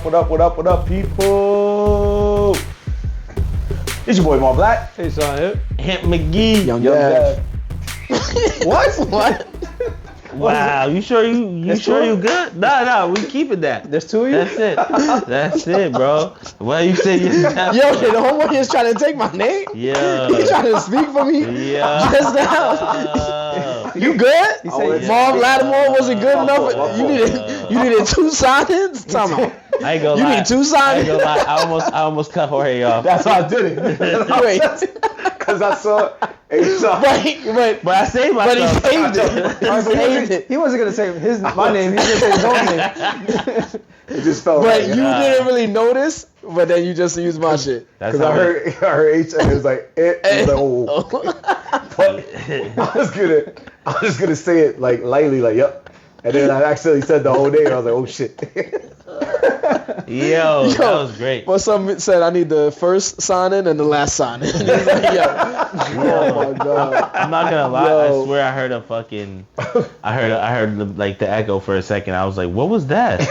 What up, people? It's your boy, Mar Black. Hey, son, here. Hemp McGee. Young Dad. What? Wow, you sure you good? Nah, we keeping that. There's two of you? That's it, bro. Well, you say Yo, the homeboy is trying to take my name? Yeah. He trying to speak for me? Yeah. Just now. You good? He said, Mom Lattimore wasn't good enough. You needed two sign-ins? Time out. I ain't gonna You lie. need two I sign-ins? ain't gonna lie. I almost cut Jorge off. That's how I did it. Wait. Because I saw But I saved myself. But he saved it. He saved it. He wasn't gonna say my name. He was gonna say his own name. it just felt But right. you didn't really notice, but then you just used my shit. Because I heard H and it was like, it was like, oh. But I was gonna say it like lightly, like, yep. And then I accidentally said the whole name. I was like, oh shit. Yo, that was great. Well, some said I need the first sign-in and the last sign-in. Oh my god. I'm not gonna lie. Yo. I swear I heard a fucking. I heard the echo for a second. I was like, what was that?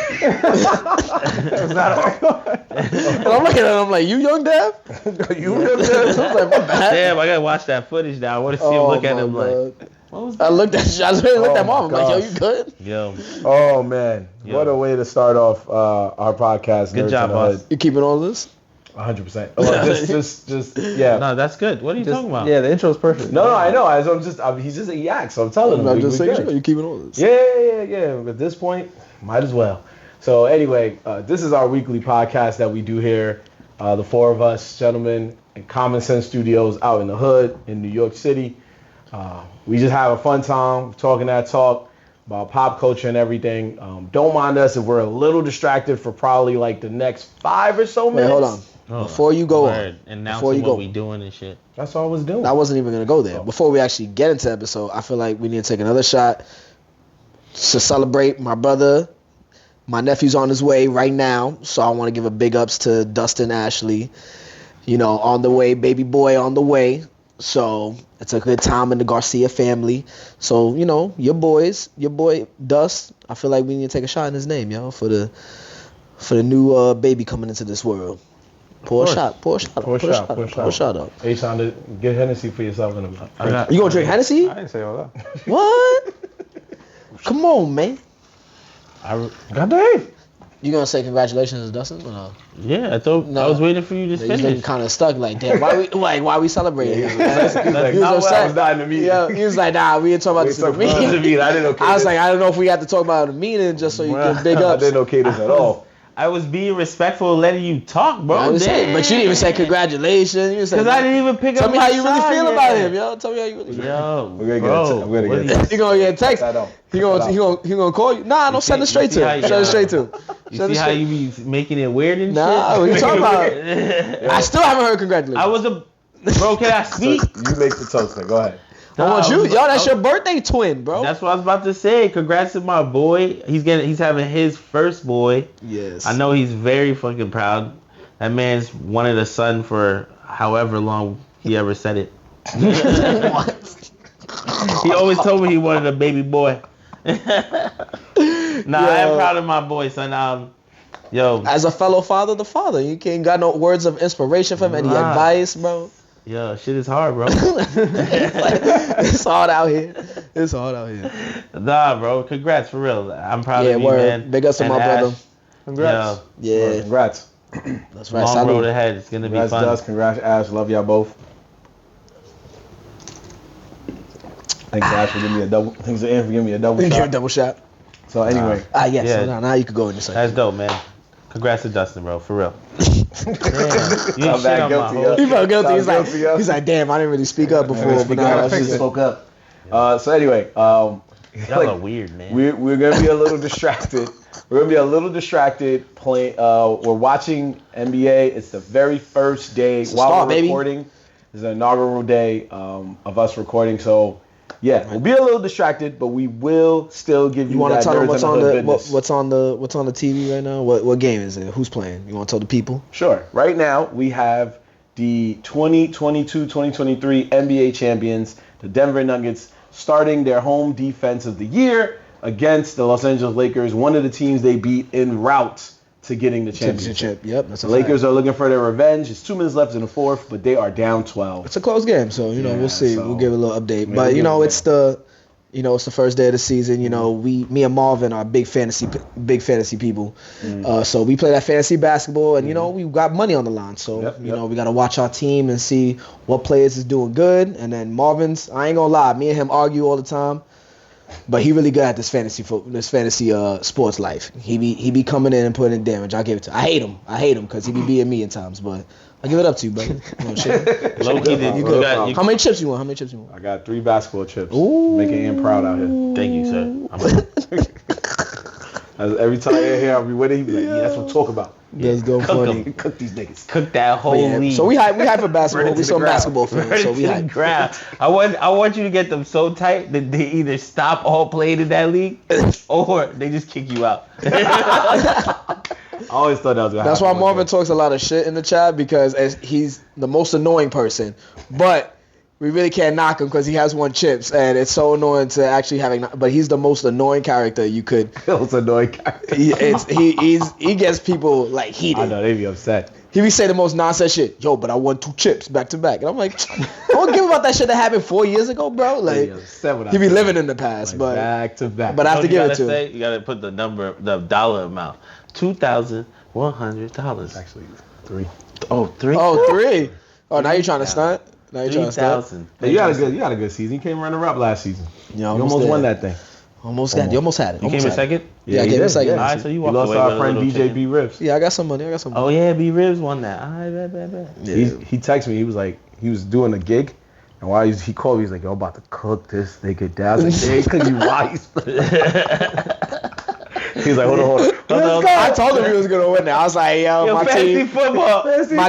And I'm looking at him like, you young Dev? You Young Dev? I was like, my bad. Damn, I gotta watch that footage now. I want to see him look at him like. What was that? I looked at mom. I'm like, yo, you good? Yo, Oh man, Yo. what a way to start off our podcast. Good Nerds job, in the boss. Hood. You keeping all this? 100%. Just yeah. no, that's good. What are you talking about? Yeah, the intro's perfect. No, I know. He's just a yak, so I'm telling him. I'm we just saying, good. you keeping all this? Yeah. At this point, might as well. So anyway, this is our weekly podcast that we do here. The four of us gentlemen in Common Sense Studios out in the hood in New York City. We just have a fun time talking that talk about pop culture and everything. Don't mind us if we're a little distracted for probably like the next 5 or so minutes. Wait, hold on. Before you go on, announcing what we doing and shit. That's all I was doing. I wasn't even gonna go there. Before we actually get into the episode, I feel like we need to take another shot to celebrate my brother. My nephew's on his way right now, so I want to give a big ups to Dustin Ashley. You know, on the way, baby boy on the way. So it's a good time in the Garcia family. So, you know, your boy Dust, I feel like we need to take a shot in his name, yo, for the new baby coming into this world. Pour a shot up. Hey, Sean, get Hennessy for yourself in a minute. You gonna drink Hennessy? I didn't say all that. What? Come on, man. God damn. You gonna say congratulations to Dustin or no? Yeah, I was waiting for you to He's finish. kind of stuck, like, damn, why we celebrating? He was like, nah, well, I was not in the meeting. Yeah, he was like, nah, we ain't talking about this in the meeting. I didn't okay I was this. like, I don't know if we have to talk about it in the meeting just so you can big I up. didn't okay this at all. I was being respectful, letting you talk, bro. But you didn't even say congratulations. Because I didn't even pick up. Tell me how you really side feel yet. about him, yo. Tell me how you really feel. Yo, We're gonna get a text. He gonna get a text. He gonna call you. Nah, don't send it straight to him. Send it straight to him. You see how you be making it weird and Nah, shit? what you talking about? I still haven't heard congratulations. Bro, can I speak? You make the toast then. Go ahead. I want you. Yo, that's your birthday twin, bro. That's what I was about to say. Congrats to my boy. He's having his first boy. Yes. I know he's very fucking proud. That man's wanted a son for however long he ever said it. What? He always told me he wanted a baby boy. I am proud of my boy, son. Yo. As a fellow father, you can't got no words of inspiration from any advice, bro. Yo, shit is hard, bro. It's hard out here. Nah, bro. Congrats, for real. I'm proud of you, word. man. Big ups to my brother. Congrats. Yeah. Congrats. That's right. Long road ahead. It's gonna be fun. Congrats, Congrats, Ash. Love y'all both. Thanks, Ash, for giving me a double. Thanks to Ann for giving me a double Give shot. you a double shot. So anyway. Yes. Yeah. So now you can go in the second. That's dope, man. Congrats to Dustin, bro. For real. I'm back guilty, yo. He felt guilty. Yo. He's like, damn, I didn't really speak up before. But now I just spoke up. So anyway, Y'all are weird, man. We're gonna be a little distracted. Playing. We're watching NBA. It's the very first day while we're recording. It's the inaugural day of us recording. So yeah, we'll be a little distracted, but we will still give you. You want to tell them what's on the business. what's on the TV right now? What game is it? Who's playing? You want to tell the people? Sure. Right now we have the 2022-2023 NBA champions, the Denver Nuggets, starting their home defense of the year against the Los Angeles Lakers, one of the teams they beat en route to getting the championship. Yep, that's The Lakers are looking for their revenge. It's 2 minutes left in the fourth, but they are down 12. It's a close game, so we'll see. So we'll give a little update. maybe But it's the it's the first day of the season. Me and Marvin are big fantasy people. So we play that fantasy basketball, and we got money on the line. So we got to watch our team and see what players is doing good. And then Marvin's, I ain't gonna lie, me and him argue all the time. But he really good at this fantasy sports life. He be coming in and putting in damage. I give it to. I hate him because he be beating me at times. But I give it up to you, brother. You good. How many chips you want? I got 3 basketball chips. Ooh. Making Ian proud out here. Thank you, sir. Every time you're here, I'll be with him. He be like, that's what I'm talking about. Let's go funny. Cook these niggas. Cook that whole league. So we hype for basketball. We some basketball fans. So we hype. I want you to get them so tight that they either stop all playing in that league or they just kick you out. I always thought that was gonna happen. That's why Marvin talks a lot of shit in the chat because he's the most annoying person. But we really can't knock him because he has 1 chips, and it's so annoying to actually but he's the most annoying character you could. Most annoying character. He gets people like heated. I know they be upset. He be saying the most nonsense shit. Yo, but I won 2 chips back to back, and I'm like, I don't give about that shit that happened 4 years ago, bro. Like he be living in the past, but back to back. But I have to give it to him. You gotta put the dollar amount. $2,100. Actually, 3. Oh, 3. Oh, 3. Oh, now you're trying to stunt. 3,000. You had a good season. You came runner up last season. You almost won that thing. Almost had it. You came in second? Yeah, I came in second. All right, so you walked lost away our with friend a DJ little B Ribs. Yeah, I got some money. Oh yeah, B Ribs won that. All right, bet. Yeah. He texted me. He was like, he was doing a gig, and while he called me, he's like, yo, I'm about to cook this nigga down. I was like, cook you wise. He's like, hold on. I told him he was gonna win that. I was like, yo, my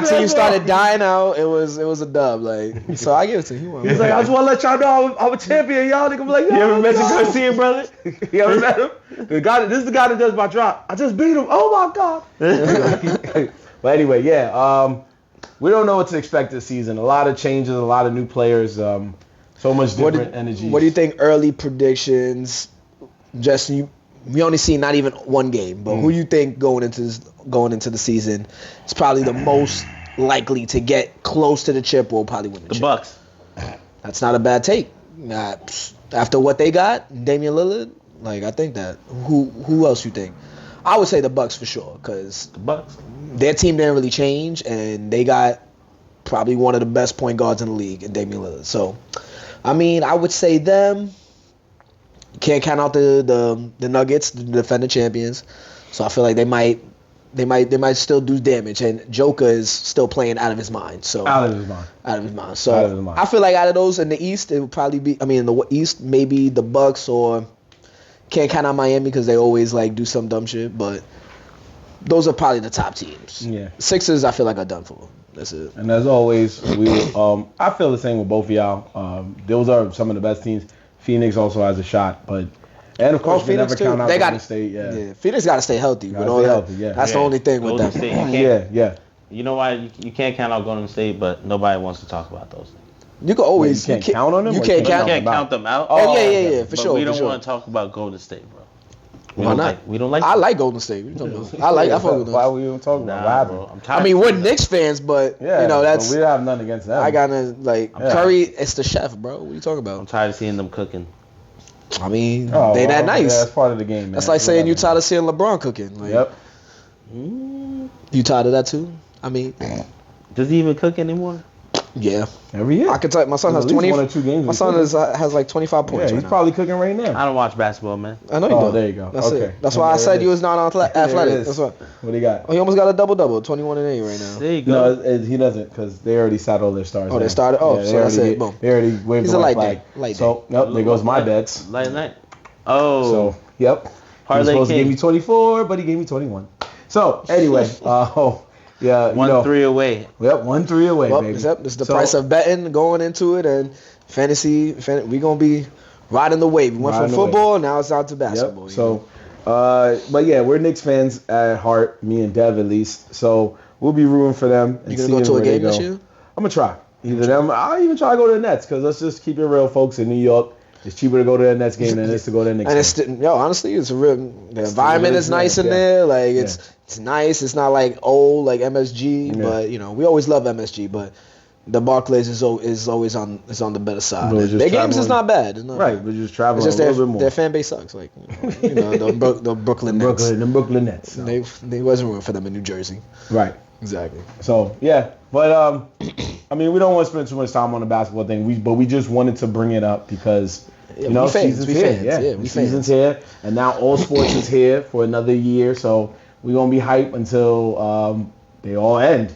team started dying out. It was a dub, like. So I give it to him. He's like, I just want to let y'all know I'm a champion, y'all. Nigga be like, you ever met Garcia, brother? You ever met him? This is the guy that does my drop. I just beat him. Oh my god. But anyway, we don't know what to expect this season. A lot of changes, a lot of new players, so much different energy. What do you think? Early predictions? We only see not even 1 game, but who you think going into the season is probably the most likely to get close to the chip or probably win the chip? The Bucks. That's not a bad take. After what they got, Damian Lillard, like I think that. Who else you think? I would say the Bucks for sure because The Bucks. their team didn't really change and they got probably one of the best point guards in the league in Damian Lillard. So, I mean, I would say them. Can't count out the Nuggets, the defending champions. So I feel like they might still do damage. And Joker is still playing out of his mind. So Out of his mind. So I feel like out of those in the East, it would probably be. I mean, in the East, maybe the Bucks or can't count out Miami because they always like do some dumb shit. But those are probably the top teams. Yeah. Sixers, I feel like are done for. That's it. And as always, I feel the same with both of y'all. Those are some of the best teams. Phoenix also has a shot, and of course we never count out Golden State. Yeah, Phoenix got to stay healthy. That's the only thing with them. Yeah. You know why you can't count out Golden State, but nobody wants to talk about those things. You can always you can't count on them. You can't count them out. Oh yeah, for but sure. We don't want to talk about Golden State, bro. Why not? We don't like. I like Golden State. What you talking about? I fuck with them. Why we even talking about? Bro, I'm tired. I mean, we're Knicks fans, but that's. We don't have nothing against them. I gotta Curry. It's the chef, bro. What are you talking about? I'm tired of seeing them cooking. I mean, they that nice. Yeah, that's part of the game, man. That's like saying you tired of seeing LeBron cooking. Like, yep. You tired of that too? I mean, does he even cook anymore? Yeah. Every year. I can tell you, my son has 20. 1 or 2 games. My son has like 25 points. Yeah, he's probably cooking right now. I don't watch basketball, man. I know you do. There you go. That's okay. it. That's why I said you was not athletic. That's what. What do you got? Oh, he almost got a double, 21 and 8 right now. There you go. No, he doesn't because they already sat all their stars. Oh, they started. Oh, yeah, so that's it. Boom. They already waved the white flag. So, there goes my bets. Light night. Oh. So, yep. He was supposed to give me 24, but he gave me 21. So, anyway, yeah, 1-3 away. Yep, 1-3 away, well, baby. This is the price of betting going into it, and fantasy. We gonna be riding the wave. We went from football, now it's out to basketball. Yep. So, but yeah, we're Knicks fans at heart, me and Dev at least. So we'll be rooting for them. You gonna go to a game this year? I'm gonna try. Either them. I'll even try to go to the Nets because let's just keep it real, folks. In New York, It's cheaper to go to a Nets game than it is to go to a Knicks game. And honestly, it's a real. The environment is nice in there. Like it's nice. It's not like old like MSG, but we always love MSG, but. The Barclays is always on the better side. Their games is not bad. It's not right, bad. but just traveling it's just a little bit more. Their fan base sucks. Like the Brooklyn Nets. The Brooklyn Nets. So. They wasn't room for them in New Jersey. Right. Exactly. So yeah, but I mean, we don't want to spend too much time on the basketball thing. But we just wanted to bring it up because season's here. Season's here, and now all sports is here for another year. So we're gonna be hyped until they all end.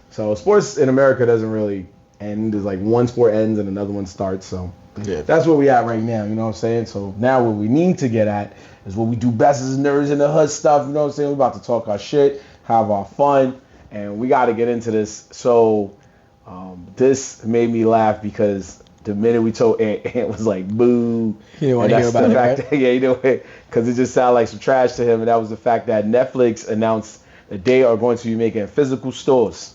So sports in America doesn't really end. There's like one sport ends and another one starts. So that's where we at right now. You know what I'm saying? So now what we need to get at is what we do best as nerds in the hood stuff. You know what I'm saying? We're about to talk our shit, have our fun, and we got to get into this. So this made me laugh because the minute we told Ant was like, boo. You didn't want to hear about it, right? Because it just sounded like some trash to him. And that was the fact that Netflix announced that they are going to be making physical stores.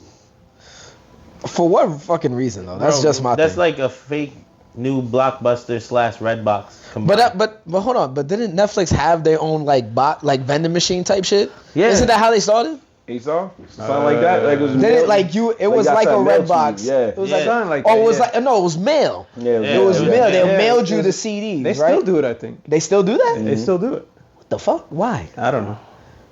For what fucking reason though? That's just my thing. That's like a fake new Blockbuster / Redbox combined. But hold on. But didn't Netflix have their own like vending machine type shit? Yeah. Isn't that how they started? Something like that. Like it was Then it was like a Redbox. Yeah. It was like it was like no, it was mail. Yeah, it was mail. They mailed you the CDs. They right? still do it, I think. They still do that? They still do it. What the fuck? Why? I don't know.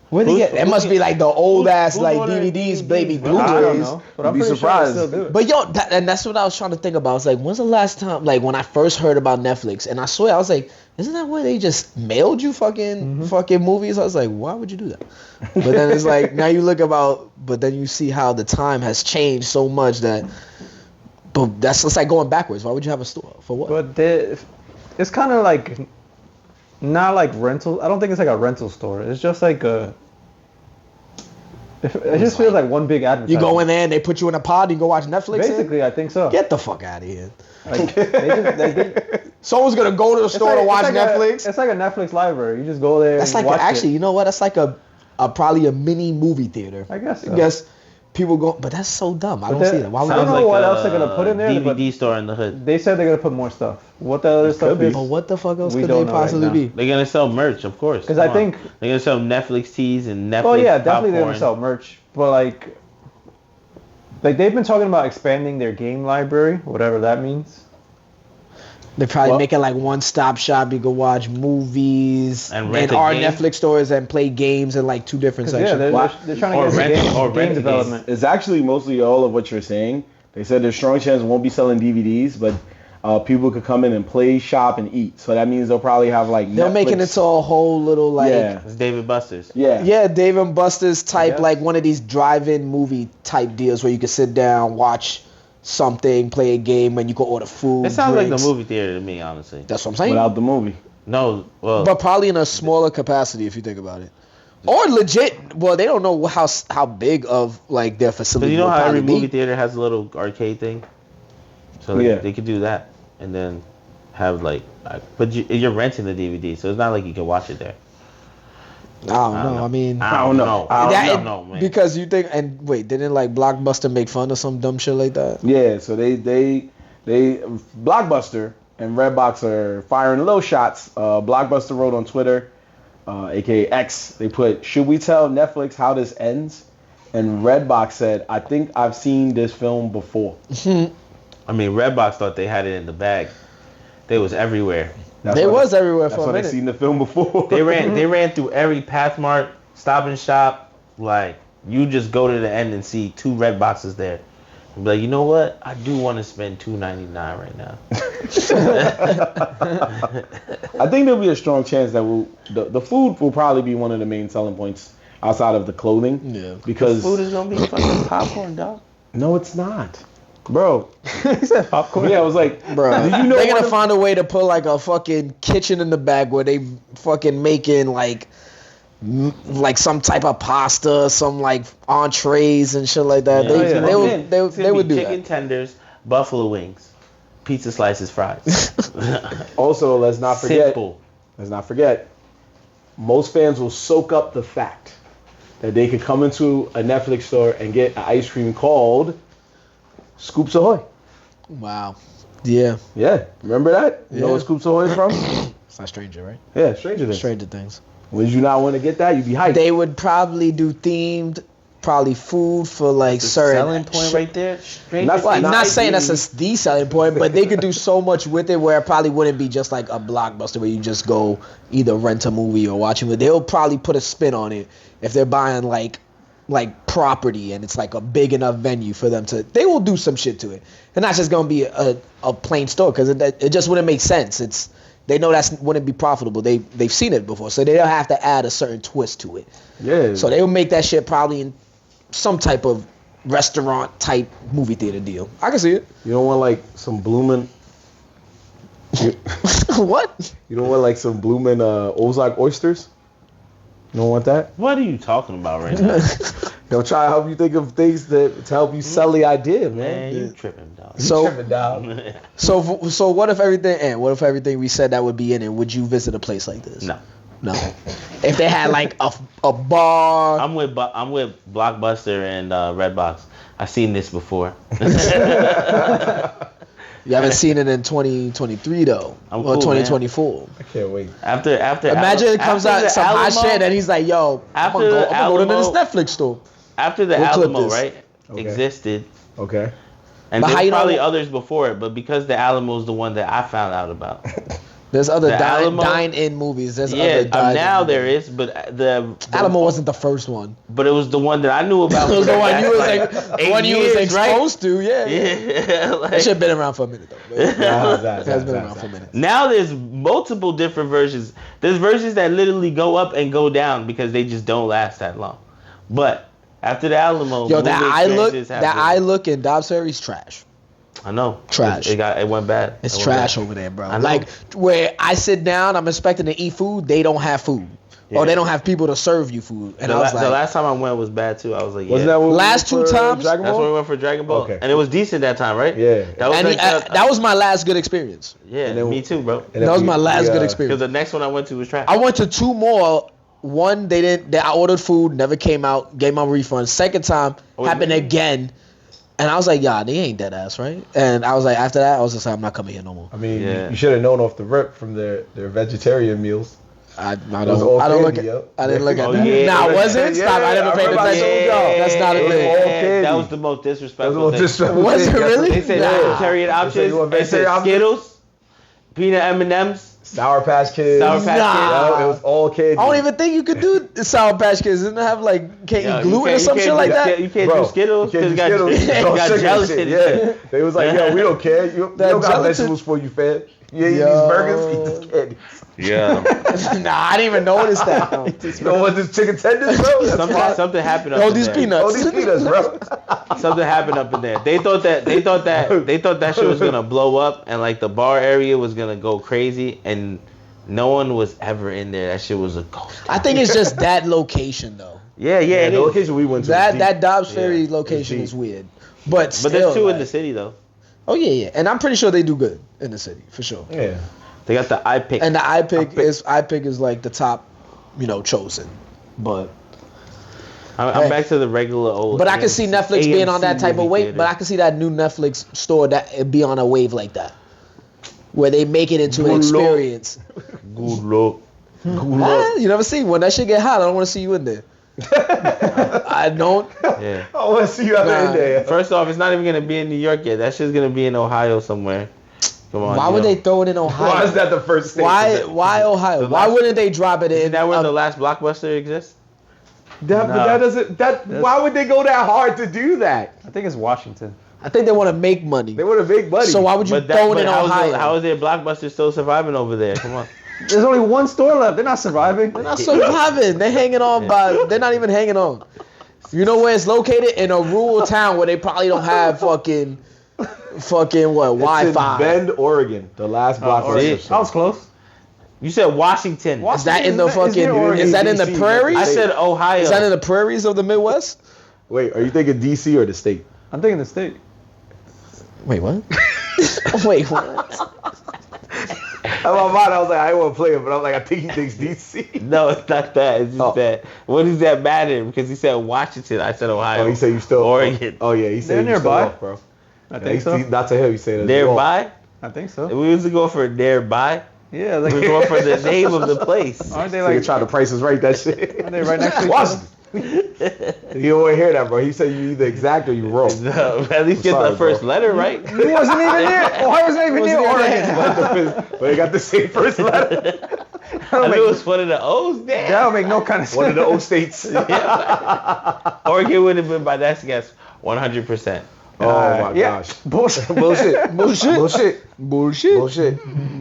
Where they get? It must be like the old ass like DVDs, baby Blu-rays. I don't know, but I'm pretty surprised. Sure they still do it. But and that's what I was trying to think about. I was like, when's the last time? Like when I first heard about Netflix, and I swear I was like, isn't that where they just mailed you fucking movies? I was like, why would you do that? But then it's like now you look but then you see how the time has changed so much that. But that's just like going backwards. Why would you have a store for what? But it's kind of like. Not like rental. I don't think it's like a rental store. It's just like a. It just feels like one big advertisement. You go in there and they put you in a pod. You go watch Netflix. Basically, I think so. Get the fuck out of here. Like, someone's gonna go to the store to watch Netflix. It's like a Netflix library. You just go there. That's and like watch it. You know what? That's like a probably a mini movie theater. I guess. So. I guess people go, but that's so dumb. I don't see that. Why would I don't know what else they're gonna put in there. DVD store in the hood. They said they're gonna put more stuff. What the other stuff is? But what the fuck else could they possibly be? They're gonna sell merch, of course. Because I think they're gonna sell Netflix teas and Netflix. Oh yeah, definitely they're popcorn. gonna sell merch. But like they've been talking about expanding their game library, whatever that means. They probably make it like one-stop shop. You go watch movies and our Netflix stores and play games in like two different sections. Yeah, they're trying to get game development. It's actually mostly all of what you're saying. They said there's strong chance won't be selling DVDs, but people could come in and play, shop, and eat. So that means they'll probably have like they're Netflix. Making it to a whole little like It's David Buster's. Yeah, Dave and Buster's type like one of these drive-in movie type deals where you can sit down, watch something, play a game, and you can order food. It sounds drinks. like the movie theater to me, honestly. That's what I'm saying. Without the movie. No, well, but probably in a smaller capacity if you think about it. Or legit. Well, they don't know how big of like their facility. But you know how every movie be. theater has a little arcade thing, so they could do that and then have like. But you're renting the DVD, so it's not like you can watch it there. I don't know. I mean, I don't know. I don't know, man. Because you think, and wait, didn't like Blockbuster make fun of some dumb shit like that? Yeah, so they Blockbuster and Redbox are firing little shots. Blockbuster wrote on Twitter, aka X, they put, "Should we tell Netflix how this ends?" And Redbox said, "I think I've seen this film before." I mean, Redbox thought they had it in the bag. They was everywhere. They was everywhere for a minute. That's why they seen the film before. They ran through every Pathmark, Stop and Shop. Like, you just go to the end and see 2 red boxes there. And be like, you know what? I do want to spend $2.99 right now. I think there'll be a strong chance that the food will probably be one of the main selling points outside of the clothing. Yeah. Because the food is gonna be fucking popcorn, dog. No, it's not. Bro, he said popcorn. Yeah, I was like, bro, did you know they're gonna find a way to put like a fucking kitchen in the back where they fucking making like some type of pasta, some like entrees and shit like that. Yeah. They would do chicken that. tenders, buffalo wings, pizza slices, fries. Also, let's not forget. Simple. Let's not forget. Most fans will soak up the fact that they could come into a Netflix store and get an ice cream called Scoops Ahoy. Wow. Yeah. Yeah, remember that? You know Yeah. where Scoops Ahoy is from? It's not Stranger, right? Yeah, Stranger Things. Stranger Things. Would you not want to get that? You'd be hyped. They would probably do themed, probably food for like The certain selling point right there. Stranger That's Well, I'm Things. not saying that's the selling point, but they could do so much with it where it probably wouldn't be just like a blockbuster where you just go either rent a movie or watch it. They'll probably put a spin on it if they're buying like property and it's like a big enough venue for them to. They will do some shit to it, and not just gonna be a plain store because it just wouldn't make sense. They know that wouldn't be profitable. They've seen it before, so they'll have to add a certain twist to it. Yeah. So they'll make that shit probably in some type of restaurant type movie theater deal. I can see it. You don't want like some blooming. What? You don't want like some blooming Ozark oysters. You don't want that. What are you talking about right now? They'll try to help you think of things to help you sell the idea, man. Man, you tripping, dog. So, Tripping down. so what if everything? And what if everything we said that would be in it? Would you visit a place like this? No. No. If they had like a bar. I'm with Blockbuster and Redbox. I've seen this before. You haven't seen it in 2023 though, I'm or cool, 2024. I can't wait. After Imagine it comes after out the some hot Alamo- shit, and he's like, "Yo, I'm After gonna the go to this Alamo- Netflix store." After the We'll clip Alamo, this. right, Okay. existed, Okay. and But how there's you know- probably others before it, but because the Alamo is the one that I found out about. There's other The Alamo- dine-in movies. There's Yeah, other dine-in now movies. there is, but the Alamo wasn't the first one. but it was the one that I knew about. It was the one you was like like, 8 one you was years, right? exposed to. Yeah. Yeah, like, That shit been around for a minute though. It has been around Nah. for a minute. now there's multiple different versions. There's versions that literally go up and go down because they just don't last that long. But after the Alamo, Yo, movie that experiences have been- eye look in Dobbs Ferry's trash. I know. Trash. It went bad. It's It went trash bad. over there, bro. I know. Like where I sit down, I'm expecting to eat food. They don't have food, Yeah. or they don't have people to serve you food. And I was the like, last time I went was bad too. I was like, yeah. Wasn't that when we Last went two for times? Dragon That's Ball? when we went for Dragon Ball, Okay. and it was decent that time, right? Yeah. That was and like that was my last good experience. yeah, And then- me too, bro. And That was we- my last we, good Because experience. the next one I went to was trash. I went to two more. One, I ordered food, never came out, gave my refund. Second time, happened really? again. And I was like, yeah, they ain't dead ass, right? And I was like, after that, I was just like, I'm not coming here no more. I mean, Yeah. you should have known off the rip from their vegetarian meals. I was all don't look candy, at yo. I didn't look at Oh, that. yeah. Nah, was it? Stop, I never paid remember I attention. told y'all. That's not a It was thing. all candy. That was the most disrespectful That was thing. the most disrespectful Was it thing. really? They said Nah. vegetarian They said, options. you want They said vegetarian options? Skittles, peanut M&Ms, Sour Patch Kids. Sour Patch Nah. Kids. Yo, it was all candy. I don't even think you could do Sour Patch Kids. Didn't it have like can't Yo, eat you gluten or can't- some you shit can't like do that? Sk- You can't Bro, do Skittles you can't because do it Skittles. got, No got sugar gelatin. shit, in yeah. it. They was like, yo, we don't care. You That don't got gelatin- vegetables for you, fam. You eat Yo. these burgers, eat this candy. Yeah. Nah, I didn't even notice that. You don't want this chicken tenders, bro? That's fine. Something happened up All in these there. peanuts. Oh, these peanuts, bro. Something happened up in there. They thought that shit was gonna blow up and like the bar area was gonna go crazy and no one was ever in there. That shit was a ghost. I think it's just that location though. Yeah, Yeah, it the is. location we went to. was That deep. that Dobbs Ferry Yeah, location it's is weird. But still, But there's two in like- the city though. Oh yeah, and I'm pretty sure they do good in the city for sure. Yeah. They got the iPick. And the iPick is like the top, chosen. But I'm back to the regular old. I can see Netflix being on that type of movie wave. theater. But I can see that new Netflix store that it be on a wave like that, where they make it into an Good luck. experience. Good luck. You never see when that shit get hot. I don't want to see you in there. I don't. Yeah. I want to see you out Nah. in there. First off, it's not even gonna be in New York yet. That shit's gonna be in Ohio somewhere. Come on. Why would they throw it in Ohio? Why is that the first state? Why Ohio? the Why last- wouldn't they drop it in? Isn't that where the last Blockbuster exists? But that doesn't. Why would they go that hard to do that? I think it's Washington. I think they want to make money. They want to make money. So why would you throw it in Ohio? How is their Blockbuster still surviving over there? Come on. There's only one store left. They're not surviving. They're not surviving. They're hanging on by. They're not even hanging on. You know where it's located? In a rural town where they probably don't have fucking what It's in Wi-Fi. Bend, Oregon, the last blockbuster. see? I was close. You said Washington. Is that in the Is near fucking? Oregon. Is that in the DC, prairies? I said Ohio. Is that in the prairies of the Midwest? Wait, are you thinking DC or the state? I'm thinking the state. Wait, what? Wait, what? In my mind, I was like, I didn't want to play it, but I'm like, I think he thinks DC. No, it's not that. It's just Oh. that. What does that matter? Because he said Washington. I said Ohio. Oh, he said you still Oregon. Oh yeah, he said They're you still nearby. off, bro. I think so. Not to him, he said it. Thereby? I think so. We used to go for nearby. Yeah, We like were going for the name of the place. aren't they So you like? try to prices right that shit. Aren't they right next to each other? Washington. You don't want to hear that, bro. He said you either exact or you wrote. No, at least get Sorry, the first bro. letter right. He wasn't even near. Ohio's not even near Oregon. But they got the same first letter. If it was one of the O's, damn. That don't make no kind of sense. One of the O states. Oregon would have been, by that guess, 100%. Oh my Yeah. gosh. Bullshit. Bullshit. Bullshit. Bullshit. Bullshit. Bullshit.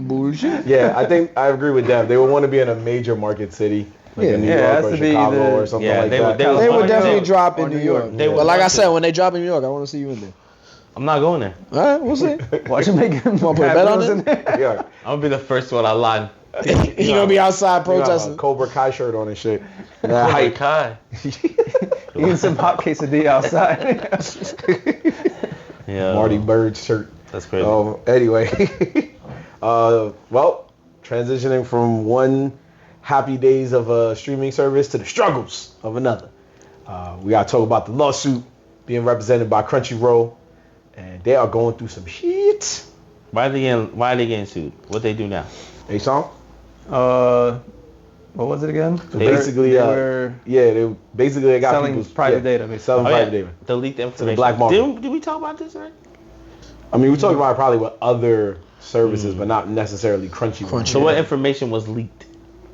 Bullshit. Yeah, I think I agree with Dev. They would want to be in a major market city, like in New Yeah, it York has or to be Chicago either- or something Yeah, like they that. would- They want would to definitely do- drop in or New New York. York. They would But like I want said, to. when they drop in New York, I want to see you in there. I'm not going there. All right, we'll see. Watch him make him Wanna put a bet on it? in there. Yeah. I'm gonna be the first one online. He gonna be outside He got a protesting. Cobra Kai shirt on and shit. That Hey, hype. Kai. Eating some hot quesadilla outside. Yeah. Marty Bird shirt. That's crazy. Anyway, well, transitioning from one happy days of a streaming service to the struggles of another. We gotta talk about the lawsuit being represented by Crunchyroll, and they are going through some shit. Why are they getting sued? What they do now? Hey, Sean? What was it again? Basically, they were they got selling people's private data, They basically. selling Oh, private yeah. data. The leaked information. black market. Did we talk about this already? I mean, we talked about it probably with other services, but not necessarily Crunchyroll. So what information was leaked?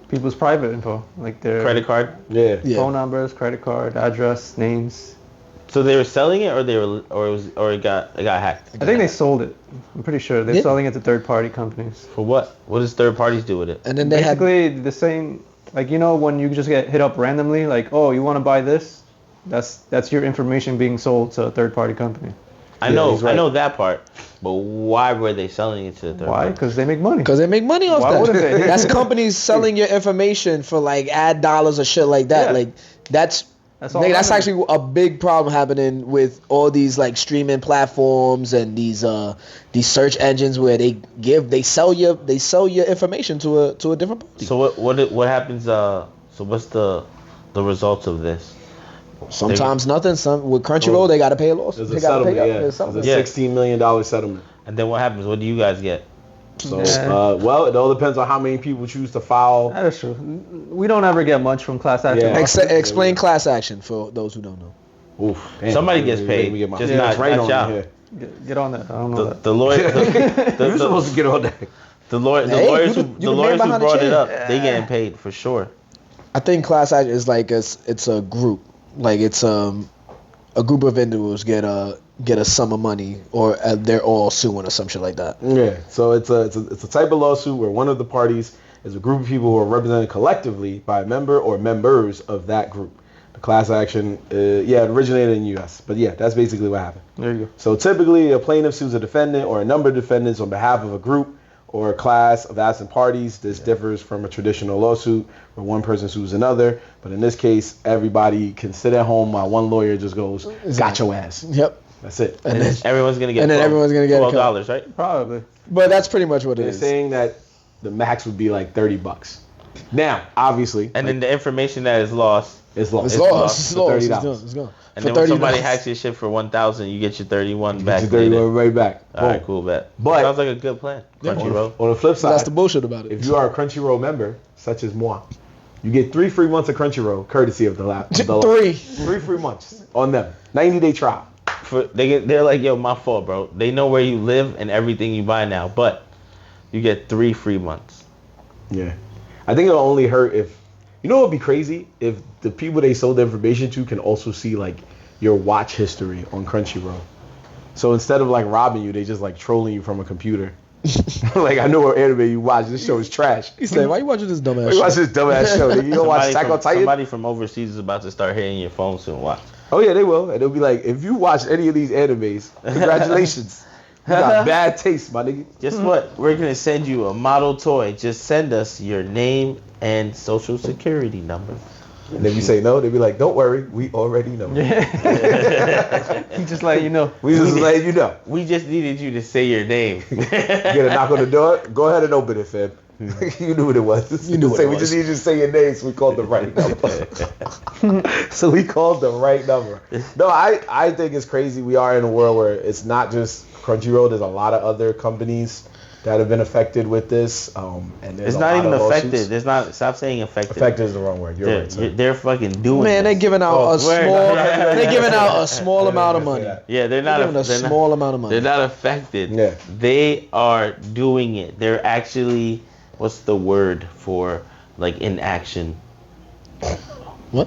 people's private info, like their Credit card. Yeah. Yeah. phone numbers, credit card, address, names. So they were selling it, or it got hacked. I think they sold it. I'm pretty sure they're Yeah. selling it to third-party companies. For what? What does third parties do with it? And then they had Basically, the same. Like, you know, when you just get hit up randomly, like, oh, you want to buy this? That's your information being sold to a third-party company. I Yeah, know, he's right. I know that part, but why were they selling it to the third Why? party? Because they make money. because they make money off Why that. wouldn't they? That's companies selling your information for like ad dollars or shit like that. Yeah. Like that's all nigga, that's happening. actually a big problem happening with all these like streaming platforms and these search engines where they sell your information to a different party. So what happens? So what's the results of this? Sometimes nothing. Some with Crunchyroll they gotta pay a loss. There's They a gotta settlement, pay yeah. up. There's There's a Yeah. $16 million settlement. And then what happens? What do you guys get? So, Yeah. well, it all depends on how many people choose to file. That is true. We don't ever get much from class action. Yeah. lawsuits. Explain class action for those who don't know. Oof, damn. Somebody gets Let paid, me get my just feelings not on y'all. here. Get on that. I don't know The, that. the lawyer, You're supposed to get on that. the lawyers Hey, you who the man behind the brought chain. it up, they getting paid for sure. I think class action is like it's a group, like it's a group of individuals get a sum of money, or they're all suing or some shit like that. Yeah, so it's a type of lawsuit where one of the parties is a group of people who are represented collectively by a member or members of that group. The class action, it originated in the U.S., but yeah, that's basically what happened. There you go. So typically, a plaintiff sues a defendant or a number of defendants on behalf of a group or a class of absent parties. This differs from a traditional lawsuit where one person sues another. But in this case, everybody can sit at home while one lawyer just goes, "Got your ass." Yep. That's it. And And then, everyone's gonna get. and then everyone's gonna get a cut. $12, right? Probably. but that's pretty much what it They're is. saying that the max would be like $30. Now, obviously, And then the information that is lost, it's lost. It's lost lost. It's for lost. $30. It's gone. It's gone. and For then when somebody $30. hacks your shit for 1,000, you get your 31 back. It's 30 later. right back. All right, Boom. cool, bet. But- sounds like a good plan. Crunchyroll. On the flip So side, that's the bullshit about it. if you are a Crunchyroll member, such as moi, you get 3 free months of Crunchyroll, courtesy of the lab. 3. 3 free months on them. 90-day trial. They're like, yo, my fault, bro. They know where you live and everything you buy now, but you get 3 free months. Yeah. I think it'll only hurt if, you know what would be crazy? If the people they sold the information to can also see like your watch history on Crunchyroll. So instead of like robbing you, they just like trolling you from a computer. Like, I know what anime you watch. This show is trash. He's like, why you watching this dumbass You watch shit? this dumbass show. You don't watch Attack on Titan? Somebody from overseas is about to start hitting your phone soon. Watch. Oh yeah, they will. And they'll be like, if you watch any of these animes, congratulations. You got bad taste, my nigga. Guess what? We're gonna send you a model toy. Just send us your name and social security number. And if you say no, they'll be like, don't worry, we already know. Just let you know. We just letting you know. We just needed you to say your name. You get a knock on the door, go ahead and open it, fam. You knew what it was. You knew what Say, it we was. just need you to say your name, so we called the right number. So we called the right number. No, I think it's crazy. We are in a world where it's not just Crunchyroll. There's a lot of other companies that have been affected with this. And there's It's a not lot even of affected. lawsuits. There's not. Stop saying affected. Affected is the wrong word. You're right, sir. They're fucking doing. Man, this. they're giving out Oh, a word. small. They're giving out a small amount of money. Yeah, they're not. They're giving a they're small not, amount of money. They're not affected. Yeah. They are doing it. They're actually. What's the word for like in action?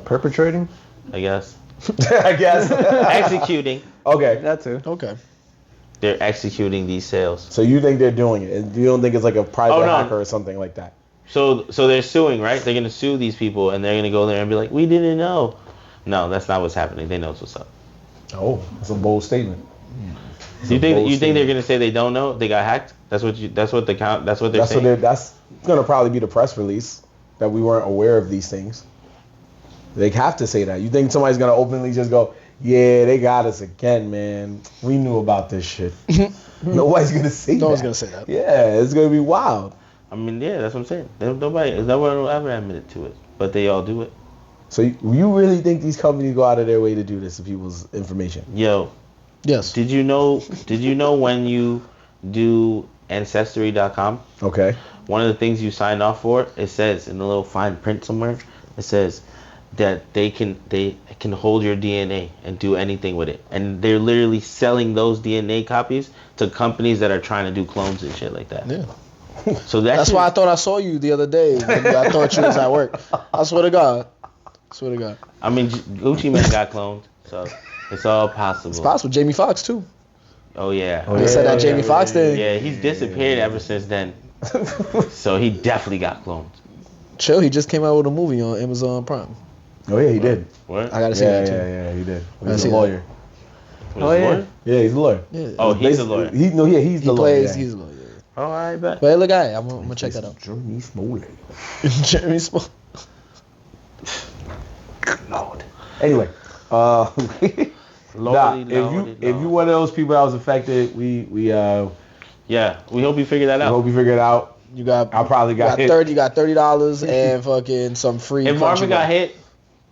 Perpetrating? I guess. I guess. Executing. Okay. That too. Okay. They're executing these sales. So you think they're doing it? You don't think it's like a private Oh, no. hacker or something like that? So they're suing, right? They're gonna sue these people, and they're gonna go there and be like, "We didn't know." No, that's not what's happening. They know what's up. Oh, that's a bold statement. You think they're gonna say they don't know? They got hacked. That's what they're saying. That's gonna probably be the press release that we weren't aware of these things. They have to say that. You think somebody's gonna openly just go, "Yeah, they got us again, man. We knew about this shit." Nobody's gonna say that. No one's gonna say that. Yeah, it's gonna be wild. I mean, yeah, that's what I'm saying. Nobody will ever admit to it, but they all do it. So you really think these companies go out of their way to do this to people's information? Yo, Yes. did you know when you do Ancestry.com, Okay. one of the things you sign off for, it says in a little fine print somewhere, it says that they can hold your DNA and do anything with it, and they're literally selling those DNA copies to companies that are trying to do clones and shit like that. Yeah. So That's why I thought I saw you the other day. I thought you was at work. I swear to God. I mean, Gucci Mane got cloned, so it's all possible. It's possible. Jamie Foxx too. Oh yeah. They said that Jamie Foxx thing. Yeah, he's disappeared ever since then. So he definitely got cloned. Chill. He just came out with a movie on Amazon Prime. Oh yeah, he did. What? I gotta see that too. Yeah, he did. I He's see a that. lawyer. Oh yeah. Yeah, he's a lawyer. Yeah. Oh, he's a lawyer. He's the lawyer. plays. Yeah. He's a lawyer. Oh, I bet. But hey, look, I'm gonna check that out. Jeremy Smollett. Jeremy Small. Lord. Anyway, nah, if you one of those people that was affected, we Yeah, we hope you figure that out. hope you figure it out. You got. I probably got hit. You got $30 and fucking some free. If Marvin Crunchyroll. got hit,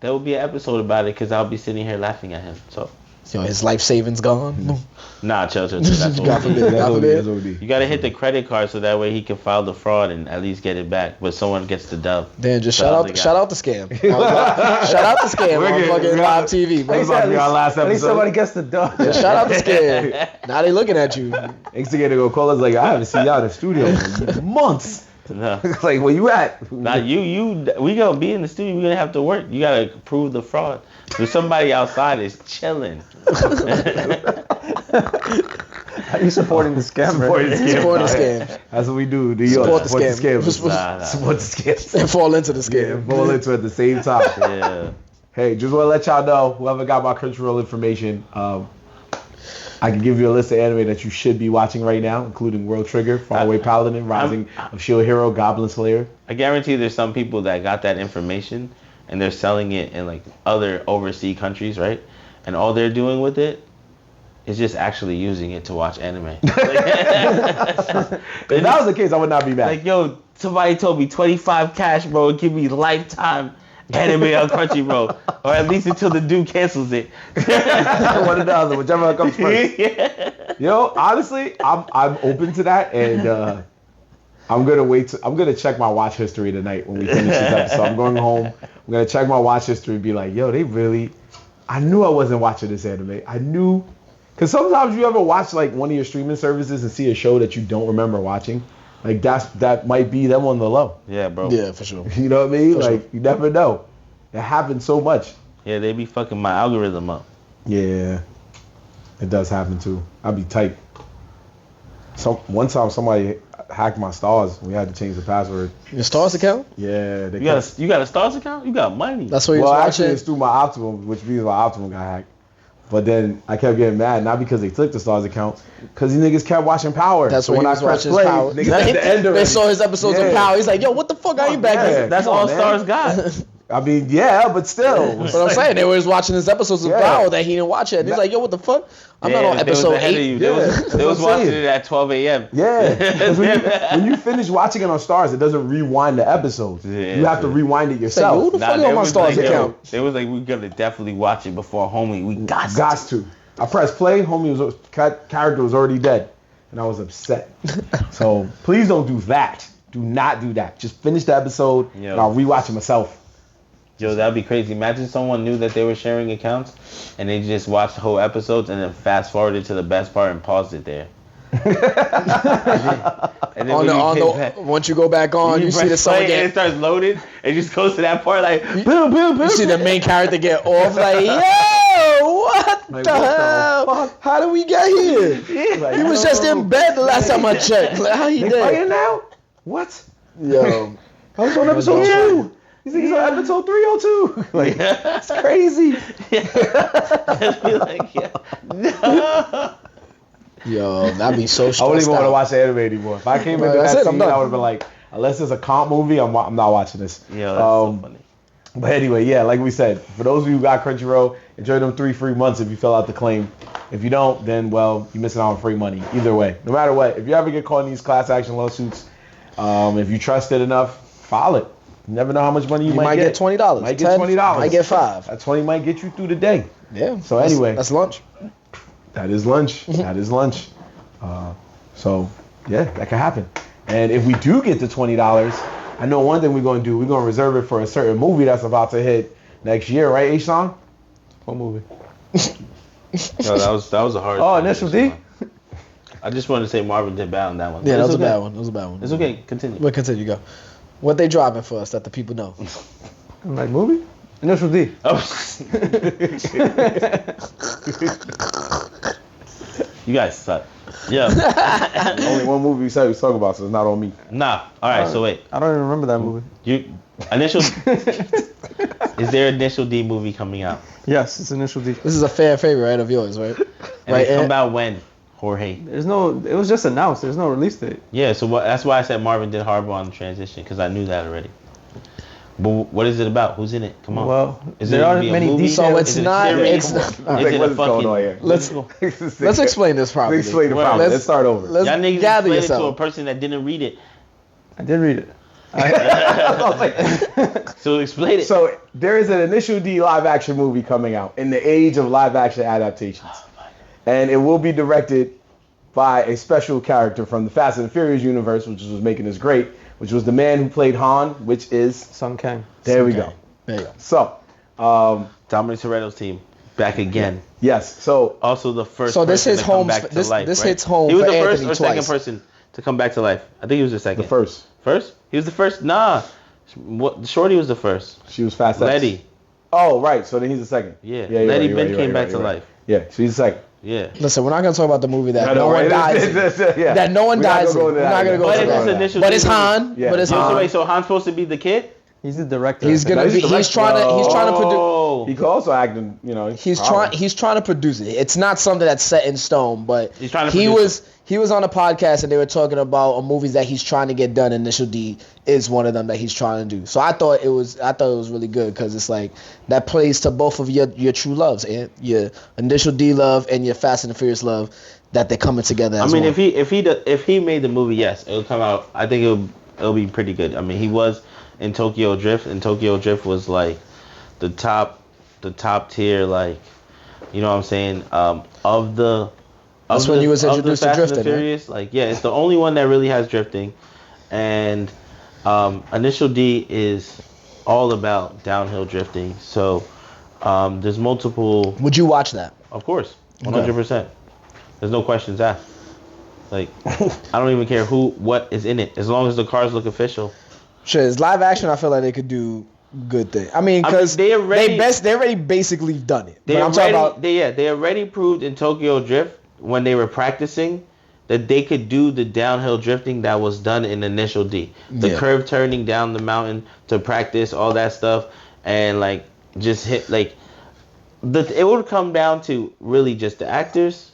there will be an episode about it because I'll be sitting here laughing at him. So, Yo, his life savings gone. nah, chill. That's God what forbid. God forbid. you gotta hit the credit card so that way he can file the fraud and at least get it back. But someone gets the dub. Then just The shout other out guy. the scam. Shout out the scam on fucking live TV, bro. This might be our last At least episode. somebody gets the dub. Yeah, shout out the scam. Now they looking at you. Instigator go call us like, I haven't seen y'all in the studio in months. No. Like, where you at? Not you. We gonna be in the studio. We gonna have to work. You gotta prove the fraud. So somebody outside is chilling. Are you supporting the scam? Support the scam. Support the scam. That's what we do. New York. Support the Support scam. the scam. Nah. Support the scam. And fall into the Yeah, scam. fall into it at the same time. Yeah. Hey, just want to let y'all know, whoever got my Crunchyroll information, I can give you a list of anime that you should be watching right now, including World Trigger, Faraway Paladin, Rising of Shield Hero, Goblin Slayer. I guarantee there's some people that got that information and they're selling it in like other overseas countries, right? And all they're doing with it is just actually using it to watch anime. If that was the case, I would not be mad. Like, yo, somebody told me 25 cash, bro, and give me lifetime anime on Crunchyroll. Or at least until the dude cancels it. One or the other, whichever comes first. Yeah. Yo, honestly, I'm open to that, and I'm gonna check my watch history tonight when we finish this episode. I'm going home. I'm gonna check my watch history and be like, yo, I knew I wasn't watching this anime. I knew, because sometimes you ever watch like one of your streaming services and see a show that you don't remember watching. Like that might be them on the low. Yeah, bro. Yeah, for sure. You know what I mean? For Like sure. you never know. It happens so much. Yeah, they be fucking my algorithm up. Yeah, it does happen too. I'd be tight. One time somebody hacked my stars. We had to change the password. Your Stars account? Yeah, they You got a Stars account? You got money. That's what you well, was actually, watching. it's through my Optimum, which means my Optimum got hacked. But then I kept getting mad, not because they took the Stars account, because these niggas kept watching Power. That's so when when he I was pressed watching his play, Power. niggas at the end of They it. saw his episodes of Yeah. Power. He's like, yo, what the fuck are you back yeah. there? That's Come on, all man. Stars got. I mean, yeah, but still. But I'm saying they was watching his episodes of Yeah. Power that he didn't watch it. And he's like, yo, what the fuck? I'm not on they was episode ahead of 8. you. Yeah, They that's was what I'm watching saying. it at 12 a.m. Yeah, 'cause when you finish watching it on Stars, it doesn't rewind the episodes. Yeah, you have to rewind it Like, yourself. who the fuck they on my was Stars like, yo, account? They was like, we gonna definitely watch it before homie. We got Got to. I pressed play, homie character was already dead. and I was upset. So please don't do that. Do not do that. Just finish the episode, and I'll rewatch it myself. Yo, that'd be crazy. Imagine someone knew that they were sharing accounts, and they just watched the whole episodes and then fast forwarded to the best part and paused it there. And then once you go back on, you see the song and again. it starts loading, and just goes to that part like, you see the main character get off like, yo, what the hell? How did we get here? Like, He was just in bed the last time I checked. Like, how he They dead? fighting now? What? Yo, I was on episode 2. These niggas on episode 302. Like, that's crazy. just be like, no. yo, that'd be so I stressed wouldn't even want to out. watch the anime anymore. If I came into That's that it, I'm scene, I done. would have been like, unless it's a comp movie, I'm not watching this. Yo, that's so funny. But anyway, yeah, like we said, for those of you who got Crunchyroll, enjoy them 3 free months if you fill out the claim. If you don't, then, well, you're missing out on free money. Either way, no matter what, if you ever get caught in these class action lawsuits, if you trust it enough, file it. You never know how much money you might get. $20. Might get $20. Might get $5. That 20 might get you through the day. Yeah. So anyway. That's lunch. That is lunch. That is lunch. So, yeah, that could happen. And if we do get the $20, I know one thing we're going to do. We're going to reserve it for a certain movie that's about to hit next year, right, H-Song? What movie? Yo, that was a hard. Oh, Initial D? I just wanted to say Marvin did bad on that one. Yeah, that It's was okay. a bad one. That was a bad one. It's okay. Continue. We'll continue. Go. What they dropping for us that the people know? I'm like, movie? Initial D. Oh. You guys suck. Yeah. Only one movie we said we was talking about, so it's not on me. Nah. All right. So wait. I don't even remember that movie. Is there an Initial D movie coming out? Yes, it's Initial D. This is a fan favorite, right, of yours, right? And Right, it come Ant? out when? Jorge. It was just announced. There's no release date. Yeah. So that's why I said Marvin did horrible on the transition, because I knew that already. But what is it about? Who's in it? Come on. Well, Is there it are gonna be a many movie? details. So it's Is it a not. series? It's Come on. not. Is Like, it what a is going on here? Let's explain this properly. Explain the Well, problem. let's- Let's start over. Let's Y'all niggas gather explain it to a yourself. person that didn't read it. I did read it. So explain it. So there is an Initial D live action movie coming out in the age of live action adaptations. And it will be directed by a special character from the Fast and the Furious universe, which was making this great, which was the man who played Han, which is, Sun Kang. there we go. There you go. So, Dominic Toretto's team back again. yes, so Also the first. So this person hits to come home. back to This life, this right? hits home He was for the first Anthony or second twice. person to come back to life. I think he was the second. the first, First? He was the first. Nah. What? Shorty was the first. she was Fast X. Letty. Oh, right, so then he's the second. Yeah. you're Letty right, Ben you're came right, back you're to right. life. Yeah, she's the second. Yeah. Listen, we're not gonna talk about the movie that I know, no one right? dies in. Yeah. That no one We're not dies in. gonna go into We're that not gonna yet. go But into it's that. Initial But D it's movie. Han. Yeah. But it's Yo, so Han. wait, so Han's supposed to be the kid? He's the director. He's gonna he's be. the He's director. trying to. He's trying to produce. Oh. He could also act in, He's trying to produce it. It's not something that's set in stone, but He's trying to he produce was on a podcast and they were talking about movies that he's trying to get done. Initial D is one of them that he's trying to do. So I thought it was really good because it's like that plays to both of your true loves, and your Initial D love and your Fast and the Furious love, that they're coming together. I As mean, one. if he made the movie, yes, it'll come out. I think it'll be pretty good. I mean, he was in Tokyo Drift, and Tokyo Drift was like the top tier, like, you know what I'm saying, of the. That's when you was introduced to Fast and the drifting, right? Furious. Like, yeah, it's the only one that really has drifting, and Initial D is all about downhill drifting. So there's multiple. Would you watch that? Of course, 100%. There's no questions asked. Like, I don't even care what is in it, as long as the cars look official. Sure, it's live action. I feel like they could do good thing. I mean, because they already basically done it. But I'm talking about. They already proved in Tokyo Drift when they were practicing that they could do the downhill drifting that was done in Initial D. The curve turning down the mountain to practice all that stuff, and like just hit like it would come down to really just the actors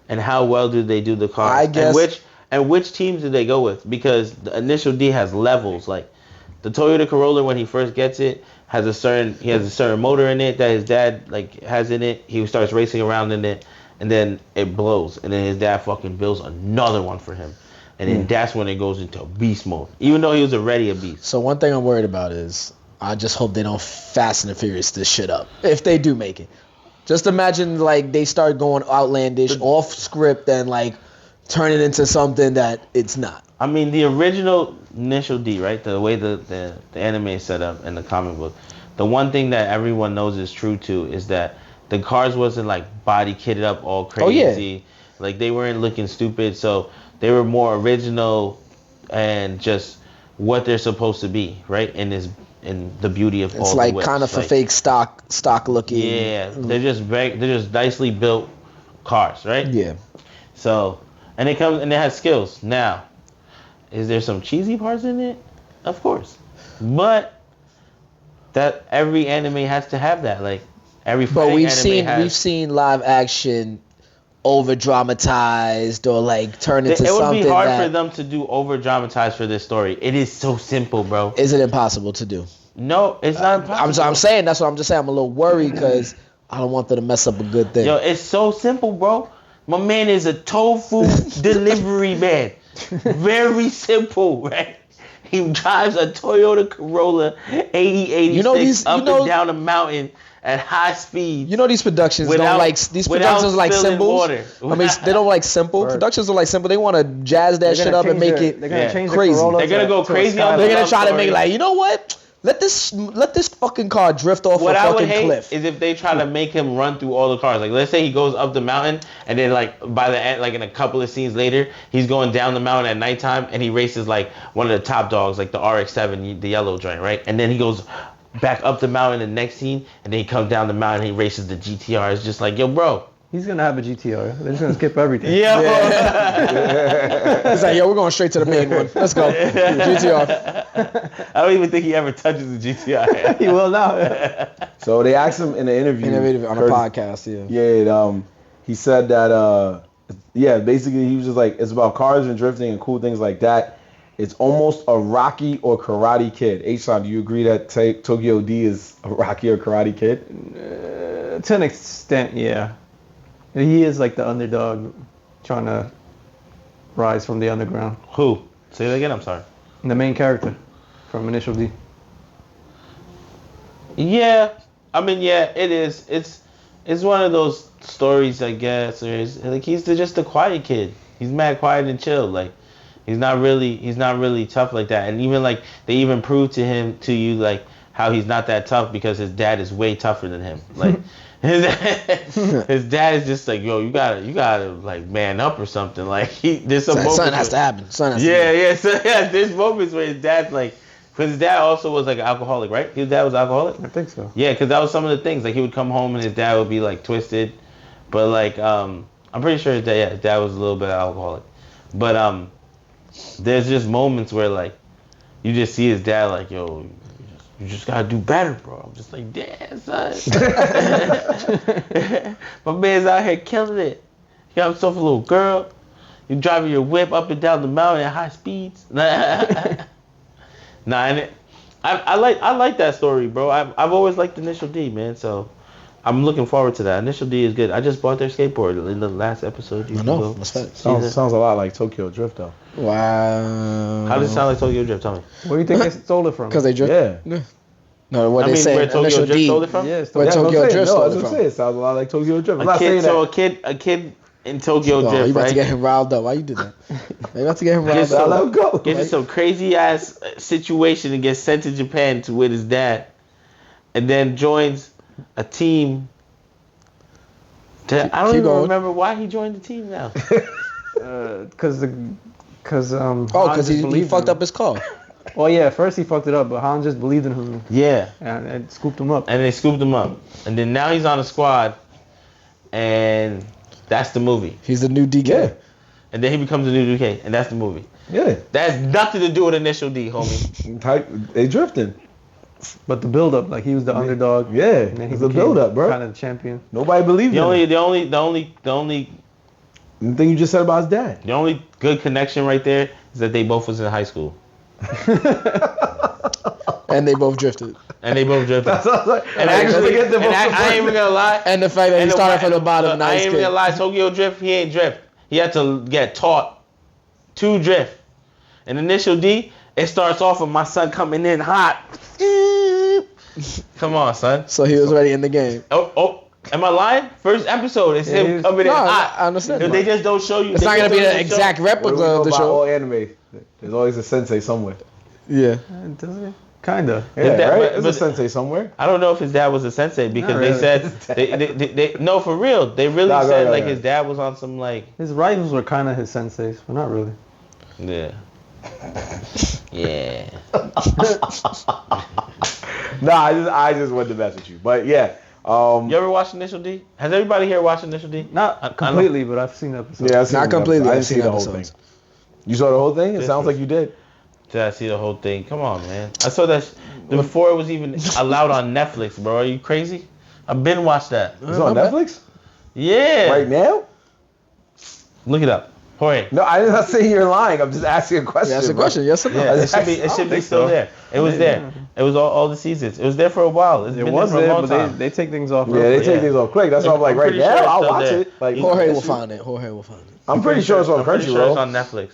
and how well do they do the cars. I guess. And which teams did they go with? Because the Initial D has levels. Like the Toyota Corolla, when he first gets it, has a certain motor in it that his dad like has in it. He starts racing around in it, and then it blows, and then his dad fucking builds another one for him, and then that's when it goes into beast mode. Even though he was already a beast. So one thing I'm worried about is I just hope they don't Fast and the Furious this shit up if they do make it. Just imagine like they start going outlandish, off script, and like turn it into something that it's not. I mean, the original Initial D, right? The way the anime is set up in the comic book, the one thing that everyone knows is true too is that the cars wasn't like body kitted up all crazy. Oh, yeah. Like they weren't looking stupid, so they were more original and just what they're supposed to be, right? In the beauty of all It's the like whips. kind of like, a fake stock looking. Yeah, they're just nicely built cars, right? Yeah. So, and it has skills. Now, is there some cheesy parts in it? Of course, but that every anime has to have that. Like every But fighting we've anime seen live action over dramatized or like turn into it would something be hard that for them to do over dramatized for this story. It is so simple, bro. is it impossible to do. No, it's not impossible. I'm saying that's what I'm just saying. I'm a little worried because I don't want them to mess up a good thing. Yo, it's so simple, bro. My man is a tofu delivery man. Very simple, right? He drives a Toyota Corolla 8086 up and down a mountain at high speed. You know these productions Without- don't like these without productions like spilling symbols. water. I mean, they don't like simple Word. productions. Don't like simple. They want to jazz that shit up and make it. They're gonna Yeah. change crazy. The Corolla They're gonna go to a crazy on Skyline. They're gonna love try to story. make like, you know what? Let this fucking car drift off What a I would fucking hate cliff. is if they try to make him run through all the cars. Like, let's say he goes up the mountain, and then like by the end, like in a couple of scenes later, he's going down the mountain at nighttime, and he races like one of the top dogs, like the RX-7, the yellow joint, right? And then he goes back up the mountain in the next scene, and then he comes down the mountain, and he races the GTR. It's just like, yo, bro. He's gonna have a GTR. They're just gonna skip everything. Yeah. It's like, yo, we're going straight to the main one. Let's go. GTR. I don't even think he ever touches the GTR. He will now. So they asked him in the interview On a podcast, yeah. Yeah, he said that basically he was just like, it's about cars and drifting and cool things like that. It's almost a Rocky or Karate Kid. H-Son, do you agree that Tokyo D is a Rocky or Karate Kid? To an extent, yeah. He is like the underdog, trying to rise from the underground. Who? Say that again. I'm sorry. The main character from Initial D. Yeah, I mean, yeah, it is. It's one of those stories, I guess. Or like he's just a quiet kid. He's mad quiet and chill. Like he's not really tough like that. And even like they even prove to you like how he's not that tough because his dad is way tougher than him. Like his dad is just like, yo, you gotta like man up or something. Like there's some moments Something has to happen. there's moments where his dad's like. Because his dad also was like an alcoholic, right? His dad was alcoholic? I think so. Yeah, because that was some of the things. Like he would come home and his dad would be like twisted. But like, I'm pretty sure his dad was a little bit alcoholic. But there's just moments where like, you just see his dad like, yo, you just gotta do better, bro. I'm just like, damn, son. My man's out here killing it. He got himself a little girl. You driving your whip up and down the mountain at high speeds. Nah, and I like that story, bro. I've always liked Initial D, man. So I'm looking forward to that. Initial D is good. I just bought their skateboard in the last episode. I know. What's that? Sounds a lot like Tokyo Drift, though. Wow. How does it sound like Tokyo Drift? Tell me. Where do you think they stole it from? Because they drift. Yeah. No, what I they mean, say. where Tokyo Initial Drift D. stole it from? Yeah, it's Where still- Tokyo Drift No, stole I it was gonna from. say it sounds a lot like Tokyo Drift. I'm not saying that. A kid in Tokyo Oh, Drift, you about right? to get him riled up. Why you did that? You about to get him riled I'll let up. him go. Gets in some crazy ass situation and gets sent to Japan to with his dad, and then joins a team. I don't Keep even going. remember why he joined the team now. Because Oh, because he fucked up his car. Well, yeah, at first he fucked it up, but Han just believed in him Yeah, and scooped him up. and they scooped him up, and then now he's on a squad, and that's the movie. He's the new DK. Yeah. And then he becomes a new DK, and that's the movie. Yeah. That has nothing to do with Initial D, homie. They drifting. But the build-up, like he was the underdog. Yeah. And then he It's a became build-up, bro. kind of the champion. Nobody believed The in him. only The thing you just said about his dad. The only good connection right there is that they both was in high school. And they both drifted. And they both drifted. And I actually, get the I ain't even gonna lie. And the fact that he And started from the bottom. I and now he's ain't even good. gonna lie. Tokyo Drift, he ain't drift. He had to get taught to drift. In Initial D, it starts off with my son coming in hot. Come on, son. So he was already in the game. Oh, Am I lying? First episode, it's him coming in No, hot. I understand. They just don't show you. It's not gonna be the exact What do we replica know of the about show. all anime? There's always a sensei somewhere. Yeah. Does it? Kinda. Yeah, that- right? but- There's but- a sensei somewhere. I don't know if his dad was a sensei because Not they really. said they no, for real. They really Nah, go said ahead, like go his ahead. dad was on some like His rivals were kind of his senseis, but not really. yeah. Yeah. Nah, I just wanted to mess with you. But yeah. You ever watched Initial D? Has everybody here watched Initial D? Not completely, but I've seen episodes. Yeah, I've seen Not the completely. episode. I I've didn't see seen the whole thing. episodes. You saw the whole thing? It This sounds was- like you did. Did I see the whole thing? Come on, man. I saw that before it was even allowed on Netflix, bro. Are you crazy? I've been watched that. It's on not bad. Netflix? Yeah. Right now? Look it up. Jorge. No, I'm not saying you're lying. I'm just asking a question. Yeah, that's a bro. question. Yes or no? Yeah, it should I be. don't It should be think still so. there. It was there. It was all the seasons. It was there for a while. It's It been was there for a there, long but time. they take things off. Yeah, they real take Yeah. things off quick. That's why I'm like, I'm right pretty sure now, it's I'll still watch there. it. Like, Jorge will find it. Jorge will find it. I'm pretty sure it's on I'm pretty sure it's Crunchyroll. on Netflix.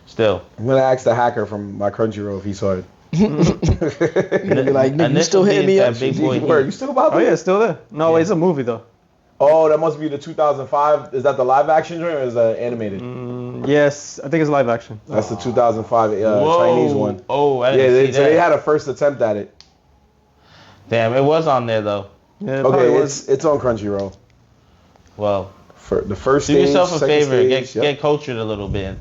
Still. I'm gonna ask the hacker from my Crunchyroll if he saw it. You're gonna be like, nigga, you still Initial D hitting is me that up? big boy Where, heat. you still about Oh it? yeah, it's still there. No, Yeah. it's a movie though. Oh, that must be the 2005. Is that the live action joint or is that animated? Yes, I think it's live action. That's the 2005 Whoa. Chinese one. Oh, I Yeah, didn't see so that. they had a first attempt at it. Damn, it was on there though. Yeah, it probably Okay, was. it's on Crunchyroll. Well, For the first do stage, yourself a second favor. stage, Get cultured a little bit.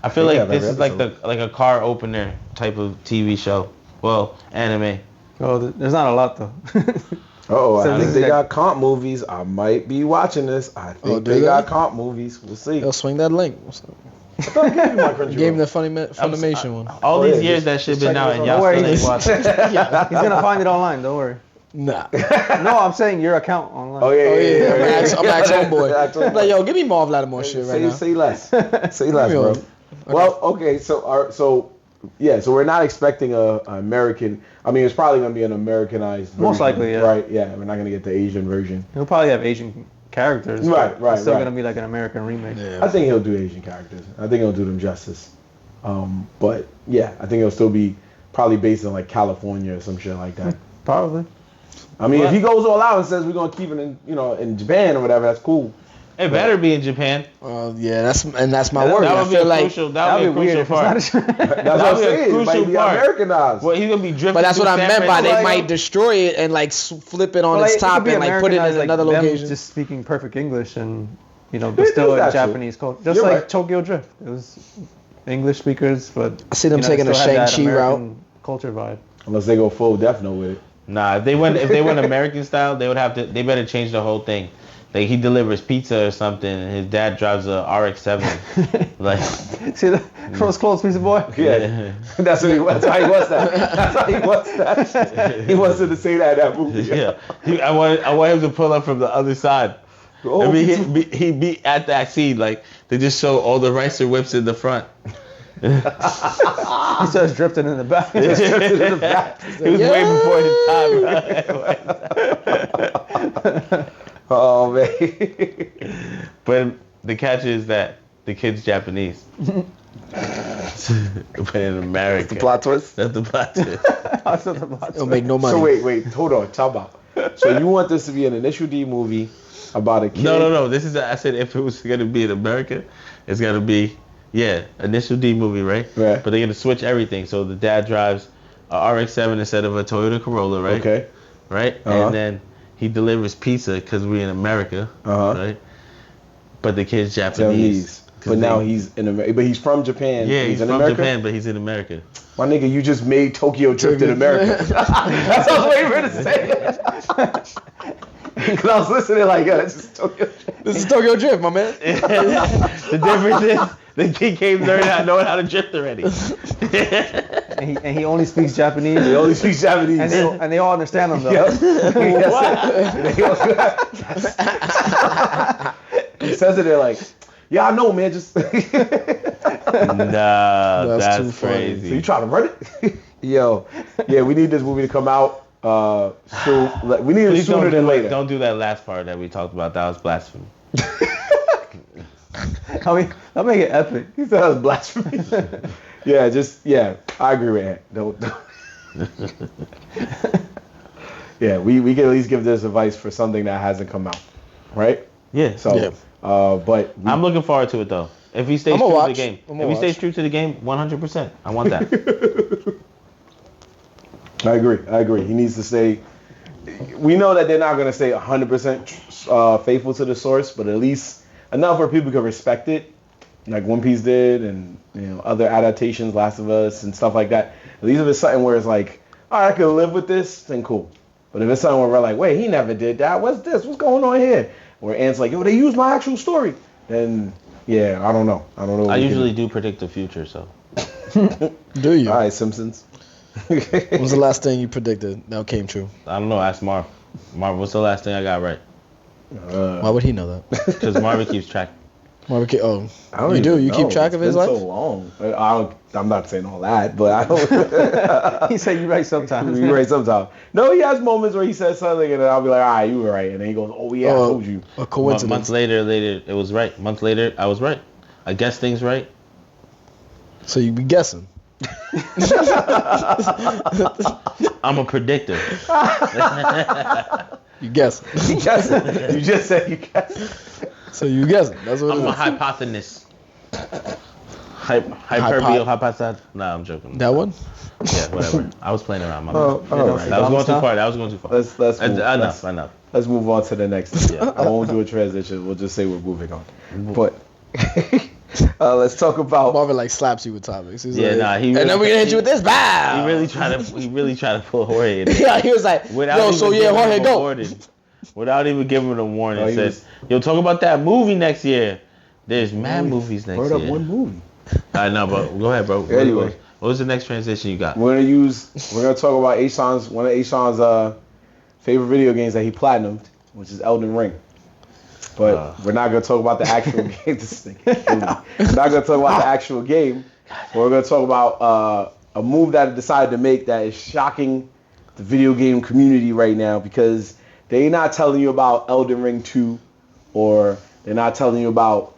I feel Yeah, like this every is like episode. a car opener type of TV show. Well, anime. Oh, there's not a lot though. Oh, I So think this they is got comp movies. I might be watching this. I think Oh, do they they? got comp movies. We'll see. They'll swing that link. I thought I gave you my Crunchyroll. Gave him the Funimation one. All Oh, these yeah, years just- that shit just been check out this and out. y'all Don't worry, still ain't watching. He's gonna find it online. Don't worry. Nah. No, I'm saying your account online. Oh yeah, Oh yeah, yeah. I'm ask homeboy. Ask I'm like, yo, give me more Vladimir shit right now. Say less. Say less, Give me bro. a- Well, okay, so we're not expecting a American. I mean, it's probably gonna be an Americanized version. Most likely, yeah. Right, yeah. We're not gonna get the Asian version. He'll probably have Asian characters. Right, but right, It's still right. gonna be like an American remake. I think he'll do Asian characters. I think he'll do them justice. But yeah, I think it'll still be probably based in like California or some shit like that. Probably. I mean, if he goes all out and says we're gonna keep it in, in Japan or whatever, that's cool. It better be in Japan. Yeah, that's my That worry. I would be feel a like, crucial. That would be a weird crucial if part. it's not. That's what I'm That'd be a saying. It might crucial be part. Americanized. Well, he's gonna be drifting. but that's what through I San meant by they Francisco. might destroy it and like flip it on Well, its it could top be and like put it in Americanized, like another them location. just speaking perfect English and but They still do in that shit. Japanese culture. Just You're like right. Tokyo Drift. It was English speakers, but I see them they taking a still had that Shang-Chi route. American culture vibe. Unless they go full Death Note with it. Nah, if they went American style, they would have to. They better change the whole thing. Like he delivers pizza or something, and his dad drives a RX-7. Like, See the froze clothes, piece of boy. Yeah, that's how he wants that. That's how he wants that. He wants to say that in that movie. yeah. I want him to pull up from the other side. Oh, I mean, he be at that scene like they just show all the ricer whips in the front. He starts drifting in the back. He was way before his time. Oh man. But the catch is that the kid's Japanese. But in America. Plot twist. That's the plot twist. It'll make no money. So wait, hold on, talk about. So you want this to be an Initial D movie about a kid? No. This is I said if it was gonna be in America, it's gonna be Initial D movie, right? Right. But they're gonna switch everything. So the dad drives a RX-7 instead of a Toyota Corolla, right? Okay. Right. Uh-huh. And then he delivers pizza because we're in America, Uh-huh. right? But the kid's Japanese. Japanese. 'Cause But now they- he's in America. But he's from Japan. Yeah, he's in from America? Japan, but he's in America. My nigga, you just made Tokyo Drift in America. That's what I was waiting for to say. Because I was listening like, it's just Tokyo Drift. This is Tokyo Drift, my man. The difference is the kid came knowing how to drift already. and he only speaks Japanese. They only speak Japanese. And they all understand him though. He says it, they're like, yeah, I know, man. Just Nah, That's too that's funny. crazy. So you trying to run it? Yo, yeah, we need this movie to come out soon. We need it Please sooner than later. Don't do that last part that we talked about. That was blasphemy. I'll make it epic. He said that was blasphemy. I agree with that. Don't. Yeah, we can at least give this advice for something that hasn't come out, right? Yeah. So, Yeah. but I'm looking forward to it though. If he stays I'ma true to the watch. game, I'ma if he stays watch. true to the game, 100%. I want that. I agree. He needs to stay. We know that they're not going to stay 100% faithful to the source, but at least enough where people can respect it, like One Piece did, and other adaptations, Last of Us, and stuff like that. At least if it's something where it's like, all right, I can live with this, then cool. But if it's something where we're like, wait, he never did that. What's this? What's going on here? Where Ant's like, yo, they used my actual story. Then, yeah, I don't know. I usually do predict the future, so. Do you? All right, Simpsons. What was the last thing you predicted that came true? I don't know. Ask Marv. Marv, what's the last thing I got right? Why would he know that? Because Marvin keeps track. Marvin, I don't you do? even You keep know. track of his It's been life? so long. I'm not saying all that, but I don't. He said you right sometimes. You're right sometimes. No, he has moments where he says something and then I'll be like, all right, you were right. And then he goes, oh, yeah, I told you. A coincidence. Months later, it was right. Months later, I was right. I guessed things right. So you be guessing. I'm a predictor. You guessing. You just said you guessed. So you guessing. That's what I'm it a is. hypothesis. Hyperbole, hypothesis. Nah, I'm joking. That one? Yeah, whatever. I was playing around. My Oh, bad. all right. That was going too far. Let's move. Enough. Let's move on to the next thing. Yeah. I won't do a transition. We'll just say we're moving on. But let's talk about. Marvin like slaps you with topics. He's Yeah, like, nah, he and then really- we're gonna hit you with this. Bow. He really tried to pull Jorge in. Yeah, he was like, Without yo, even so yeah, giving Jorge, him a go. warning. Without even giving him a warning. Oh, he Says, yo, talk about that movie next year. There's mad movies next Word year. up one movie. I know, but go ahead, bro. Anyway. What was the next transition you got? We're gonna talk about one of Ashawn's favorite video games that he platinumed, which is Elden Ring. But we're not gonna talk about the actual game. This thing. We're not gonna talk about the actual game. We're gonna talk about a move that I decided to make that is shocking the video game community right now because they're not telling you about Elden Ring 2 or they're not telling you about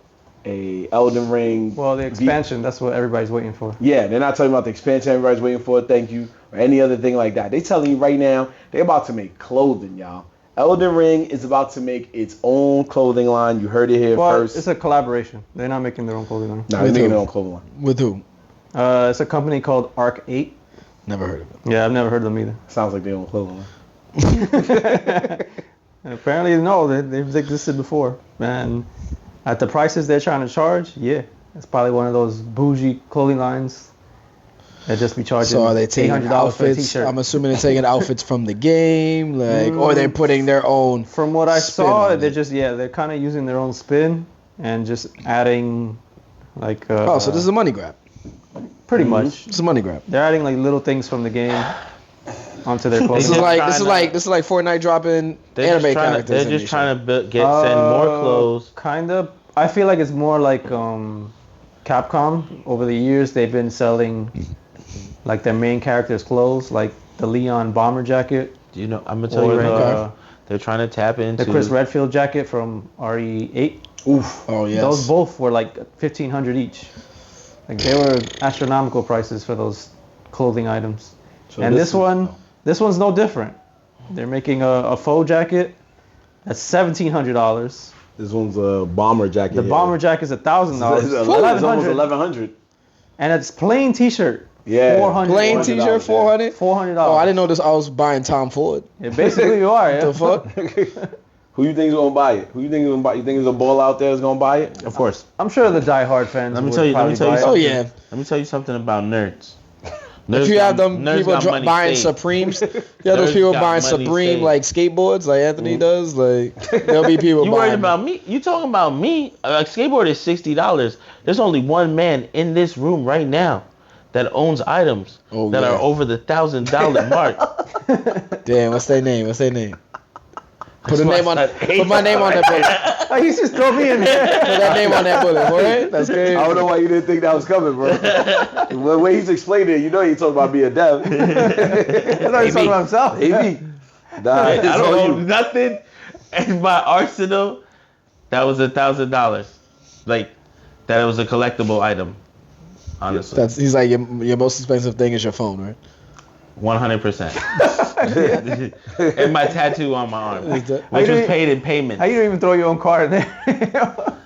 a Elden Ring. Well, the expansion, that's what everybody's waiting for. Yeah, they're not talking about the expansion everybody's waiting for, thank you, or any other thing like that. They're telling you right now, they're about to make clothing, y'all. Elden Ring is about to make its own clothing line. You heard it here first. It's a collaboration. They're not making their own clothing line. Nah, they're making their own clothing line. With who? It's a company called Arc 8. Never heard of it. Yeah, I've never heard of them either. Sounds like their own clothing line. And apparently, no, they've existed before. And at the prices they're trying to charge, yeah, it's probably one of those bougie clothing lines that just be charging So are they taking $800 for a outfits? t-shirt. I'm assuming they're taking outfits from the game, like, or they're putting their own. From what I spin saw, on they're it. just they're kind of using their own spin and just adding like. Oh, so this is a money grab. pretty much. It's a money grab. They're adding like little things from the game onto their clothing. This is just like trying this is like Fortnite dropping anime characters. They're in just these trying shit. to send more clothes. Kind of. I feel like it's more like Capcom. Over the years, they've been selling like their main characters' clothes, like the Leon bomber jacket, You know, I'm gonna tell you or right the, now. They're trying to tap into the Chris Redfield jacket from RE8. Oof. Oh yes. Those both were like $1,500 each. Like they were astronomical prices for those clothing items. So And this one's no different. They're making a faux jacket that's $1,700. This one's a bomber jacket. The bomber jacket's $1,000. It's almost 1,100. And it's plain t-shirt. Yeah. 400. Plain $400, t-shirt, 400. $400. Oh, I didn't know this. I was buying Tom Ford. Yeah, basically you are, yeah. The fuck? Who you think is gonna buy it? Who you think is gonna buy? You think there's a ball out there that's gonna buy it? Of course. I'm sure the die-hard fans Let me would tell you probably buy it. something. Oh yeah. Let me tell you something about nerds. If you have them nerds people got money buying saved. Supremes, you have those Nerds people got buying money Supreme saved. like skateboards, like Anthony does. Like there'll be people You buying. worried about me? You talking about me? A skateboard is $60. There's only one man in this room right now that owns items Oh, that yeah. are over the $1,000 mark. Damn, what's their name? What's their name? Put a That's name why on. I hate Put my name on that bullet. Oh, you just throw me in there. Put that name on that bullet, boy. That's crazy. I don't know why you didn't think that was coming, bro. The way he's explaining it, you know he's talking about being deaf. I thought he was talking about himself. AB. Nah, I it's don't all own you. nothing in my arsenal that was $1,000. Like that it was a collectible item. Honestly, He's like your most expensive thing is your phone, right? 100%. and my tattoo on my arm, which was paid in payment. How you don't even throw your own card in there?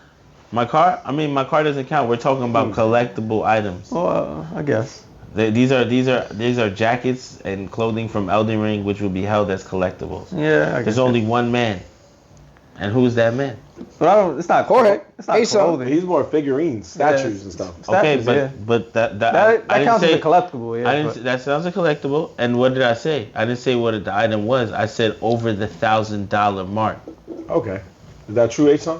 My car? I mean, my car doesn't count. We're talking about collectible items. Well, I guess. These are jackets and clothing from Elden Ring, which will be held as collectibles. Yeah, There's only one man, and who's that man? But it's not Jorge. It's not clothing. He's more figurines, statues, and stuff. Okay, Statues, but that that counts as a collectible. Yeah, that sounds a collectible. And what did I say? I didn't say what the item was. I said over the $1,000 mark. Okay, is that true, H-Son?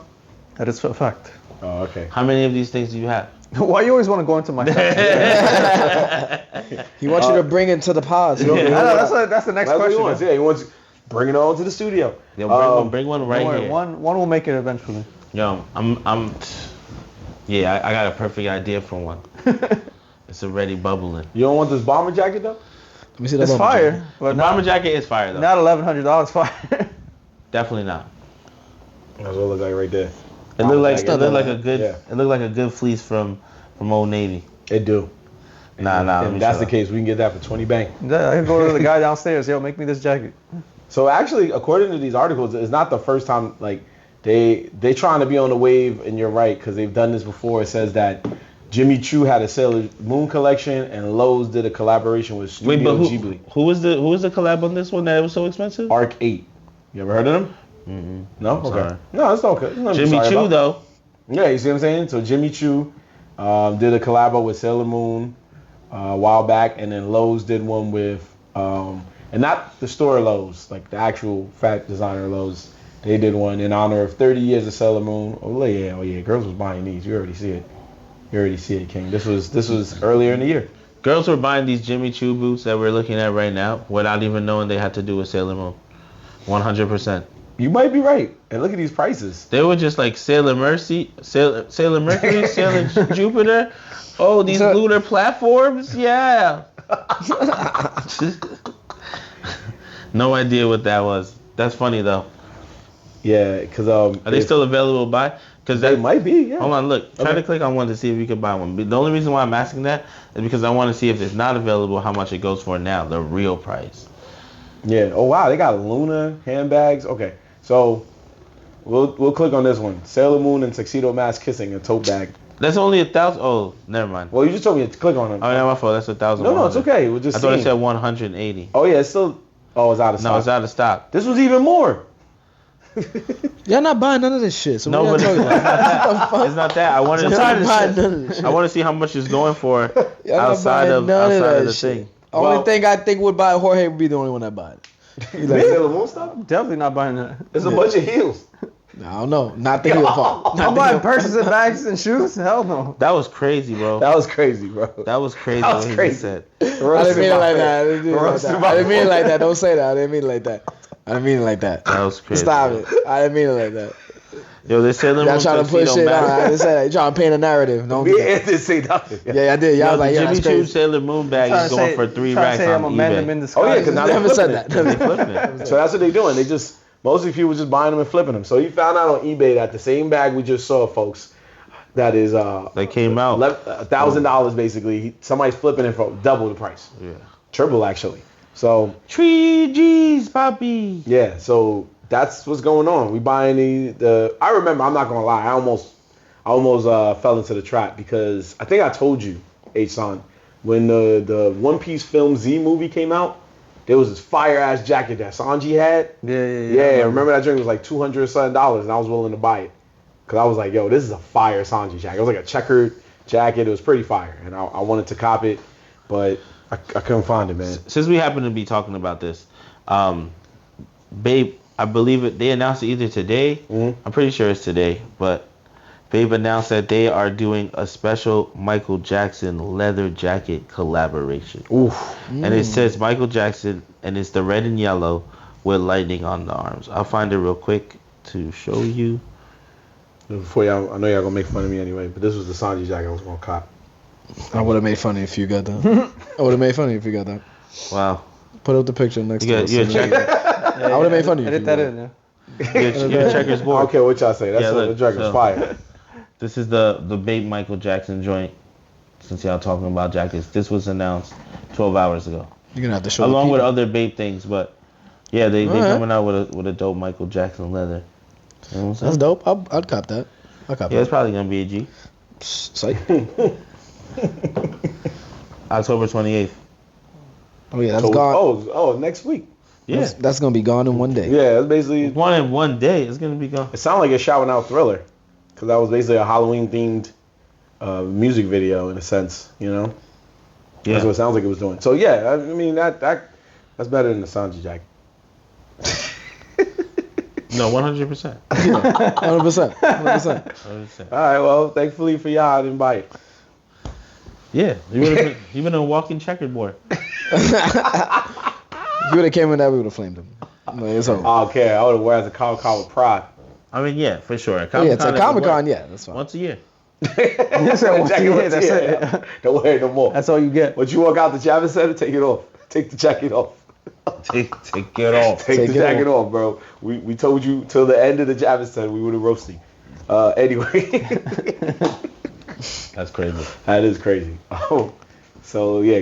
that is a fact. Oh, okay. How many of these things do you have? Why you always want to go into my section? He wants you to bring it to the pods. I know, that's the next question. He wants. Yeah, he wants bring it on to the studio. Yo, bring one right Don't worry, here. one will make it eventually. Yo, I got a perfect idea for one. It's already bubbling. You don't want this bomber jacket though? Let me see that. It's fire, but The bomber jacket is fire though. not $1,100 fire. Definitely not. That's what it looks like right there. It looked like a good fleece from Old Navy. It do. Nah. If that's the case, we can get that for 20 bang. I can go to the guy downstairs. Yo, make me this jacket. So actually, according to these articles, it's not the first time. Like they trying to be on the wave, and you're right because they've done this before. It says that Jimmy Choo had a Sailor Moon collection, and Lowe's did a collaboration with Studio Ghibli. Who was the collab on this one that was so expensive? Arc 8. You ever heard of them? Mm-mm. No. I'm Okay. sorry. No, it's okay. Jimmy Choo though. Yeah, you see what I'm saying? So Jimmy Choo did a collabo with Sailor Moon a while back, and then Lowe's did one with, and not the store Lowe's, like the actual fat designer Lowe's. They did one in honor of 30 years of Sailor Moon. Oh yeah, girls was buying these. You already see it, King. This was earlier in the year. Girls were buying these Jimmy Choo boots that we're looking at right now without even knowing they had to do with Sailor Moon. 100%. You might be right. And look at these prices. They were just like Sailor Mercury, Sailor Jupiter. Oh, these lunar platforms? Yeah. No idea what that was. That's funny though. Yeah, because are they still available to buy? Because they might be. Yeah. Hold on, look. Try to click on one to see if you can buy one. The only reason why I'm asking that is because I want to see if it's not available, how much it goes for now, the real price. Yeah. Oh wow, they got Luna handbags. Okay, so we'll click on this one. Sailor Moon and tuxedo mask kissing a tote bag. That's only 1,000. Oh, never mind. Well, you just told me to click on it. Oh yeah, my fault. That's 1,000. No, it's okay. We're just. I thought it said 180. Oh yeah, it's still. Oh, it's out of stock. No, it's out of stock. This was even more. Y'all not buying none of this shit. So no, what but y'all talking about? it's not that. I wanted to. I want to see how much it's going for outside of the thing. Only thing I think would buy Jorge would be the only one that buy it. You like Sailor Moon stuff? Definitely not buying that. It's a bunch of heels. I don't know. Not the heel part. I'm buying purses and bags and shoes? Hell no. That was crazy, bro. That was crazy, bro. That was crazy. That was what crazy. He said. I didn't mean it like that. I didn't mean it like that. Don't say that. I didn't mean it like that. I didn't mean it like that. That was crazy. Stop it. I didn't mean it like that. Yo, they said y'all trying to push shit on. I didn't say that. You trying to paint a narrative. Don't do that. didn't say nothing. Yeah, I did. Y'all was like, yeah, Jimmy that's Choo crazy. Sailor Moon bag is going for 3 racks on eBay. Oh yeah, because now Never they're said flipping that. it. They flipping it. So that's what they're doing. They just mostly people just buying them and flipping them. So he found out on eBay that the same bag we just saw, folks, that is they came out $1,000 basically. Somebody's flipping it for double the price. Yeah, triple actually. So 3 G's, Poppy. Yeah, so that's what's going on. We buying the. I remember. I'm not gonna lie. I almost fell into the trap because I think I told you, H-Son, when the One Piece film Z movie came out, there was this fire ass jacket that Sanji had. Yeah. Remember that drink was like $200 or something, and I was willing to buy it because I was like, yo, this is a fire Sanji jacket. It was like a checkered jacket. It was pretty fire, and I wanted to cop it, but I couldn't find it, man. Since we happen to be talking about this, Babe, I believe it. They announced it either today. Mm-hmm. I'm pretty sure it's today, but Babe announced that they are doing a special Michael Jackson leather jacket collaboration. Oof. And it says Michael Jackson, and it's the red and yellow with lightning on the arms. I'll find it real quick to show you. Before y'all, I know y'all gonna make fun of me anyway, but this was the Sanji jacket I was gonna cop. I would have made fun if you got that. I would have made fun if you got that. Wow. Put up the picture next to it. You're a checker. I would have made fun of you. Edit that in, yeah. You're a checkers board. I don't care what y'all say. That's the Dragon's fire. This is the Babe Michael Jackson joint. Since y'all talking about jackets, this was announced 12 hours ago. You're gonna have to show. along with the other Bape things, but yeah, they Alright. coming out with a dope Michael Jackson leather. You know what I'm saying? That's dope. I'd cop that. I'd cop Yeah, it's that. probably gonna be a G. Psych. October 28th. Oh yeah, that's So, gone. oh, next week. Yeah, That's gonna be gone in one day. Yeah, it's basically. one in one day. It's gonna be gone. It sounded like a shouting out Thriller, because that was basically a Halloween themed music video in a sense. You know, Yeah. that's what it sounds like it was doing. So yeah, I mean that's better than the Sanji jacket. No, 100%. 100%. 100%. 100%. All right, well, thankfully for y'all, I didn't buy it. Yeah, you been a walking checkerboard. If you would have came in that, we would have flamed him. Like, it's over. I don't care. I would have worn it as a Comic Con with pride. I mean, yeah, for sure. Yeah, it's a Comic Con. Yeah, that's fine. Once a year. Yes, sir, once a year, that's it. Don't wear it no more. That's all you get. Once you walk out the Javits Center, take it off. Take the jacket off. Take it off. Take the it jacket off, bro. We told you till the end of the Javits Center we would have roasted. Anyway. That's crazy. That is crazy. Oh, so yeah,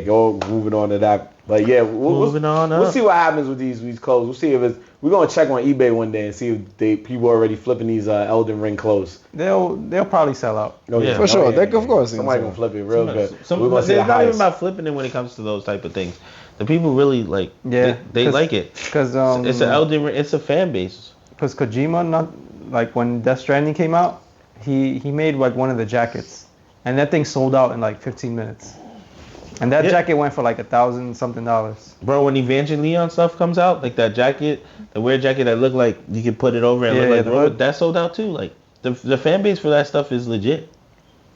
moving on to that. But yeah, Moving on We'll up. see what happens with these clothes. We'll see if it's. We're gonna check on eBay one day and see if people are already flipping these Elden Ring clothes. They'll probably sell out. Oh, Yeah. For sure. yeah, They- of course. Somebody gonna flip it real good. We're It's gonna see the not even highest. about flipping it when it comes to those type of things. The people really like. Yeah, They 'cause- like it. Because It's an Elden Ring. It's a fan base. Because Kojima, not like when Death Stranding came out, he made like one of the jackets, and that thing sold out in like 15 minutes. And that Yeah. jacket went for like $1,000-something. Bro, when Evangelion stuff comes out, like that jacket, the weird jacket that looked like you could put it over and Yeah, look yeah, like the robot, hood. that sold out too. Like the fan base for that stuff is legit.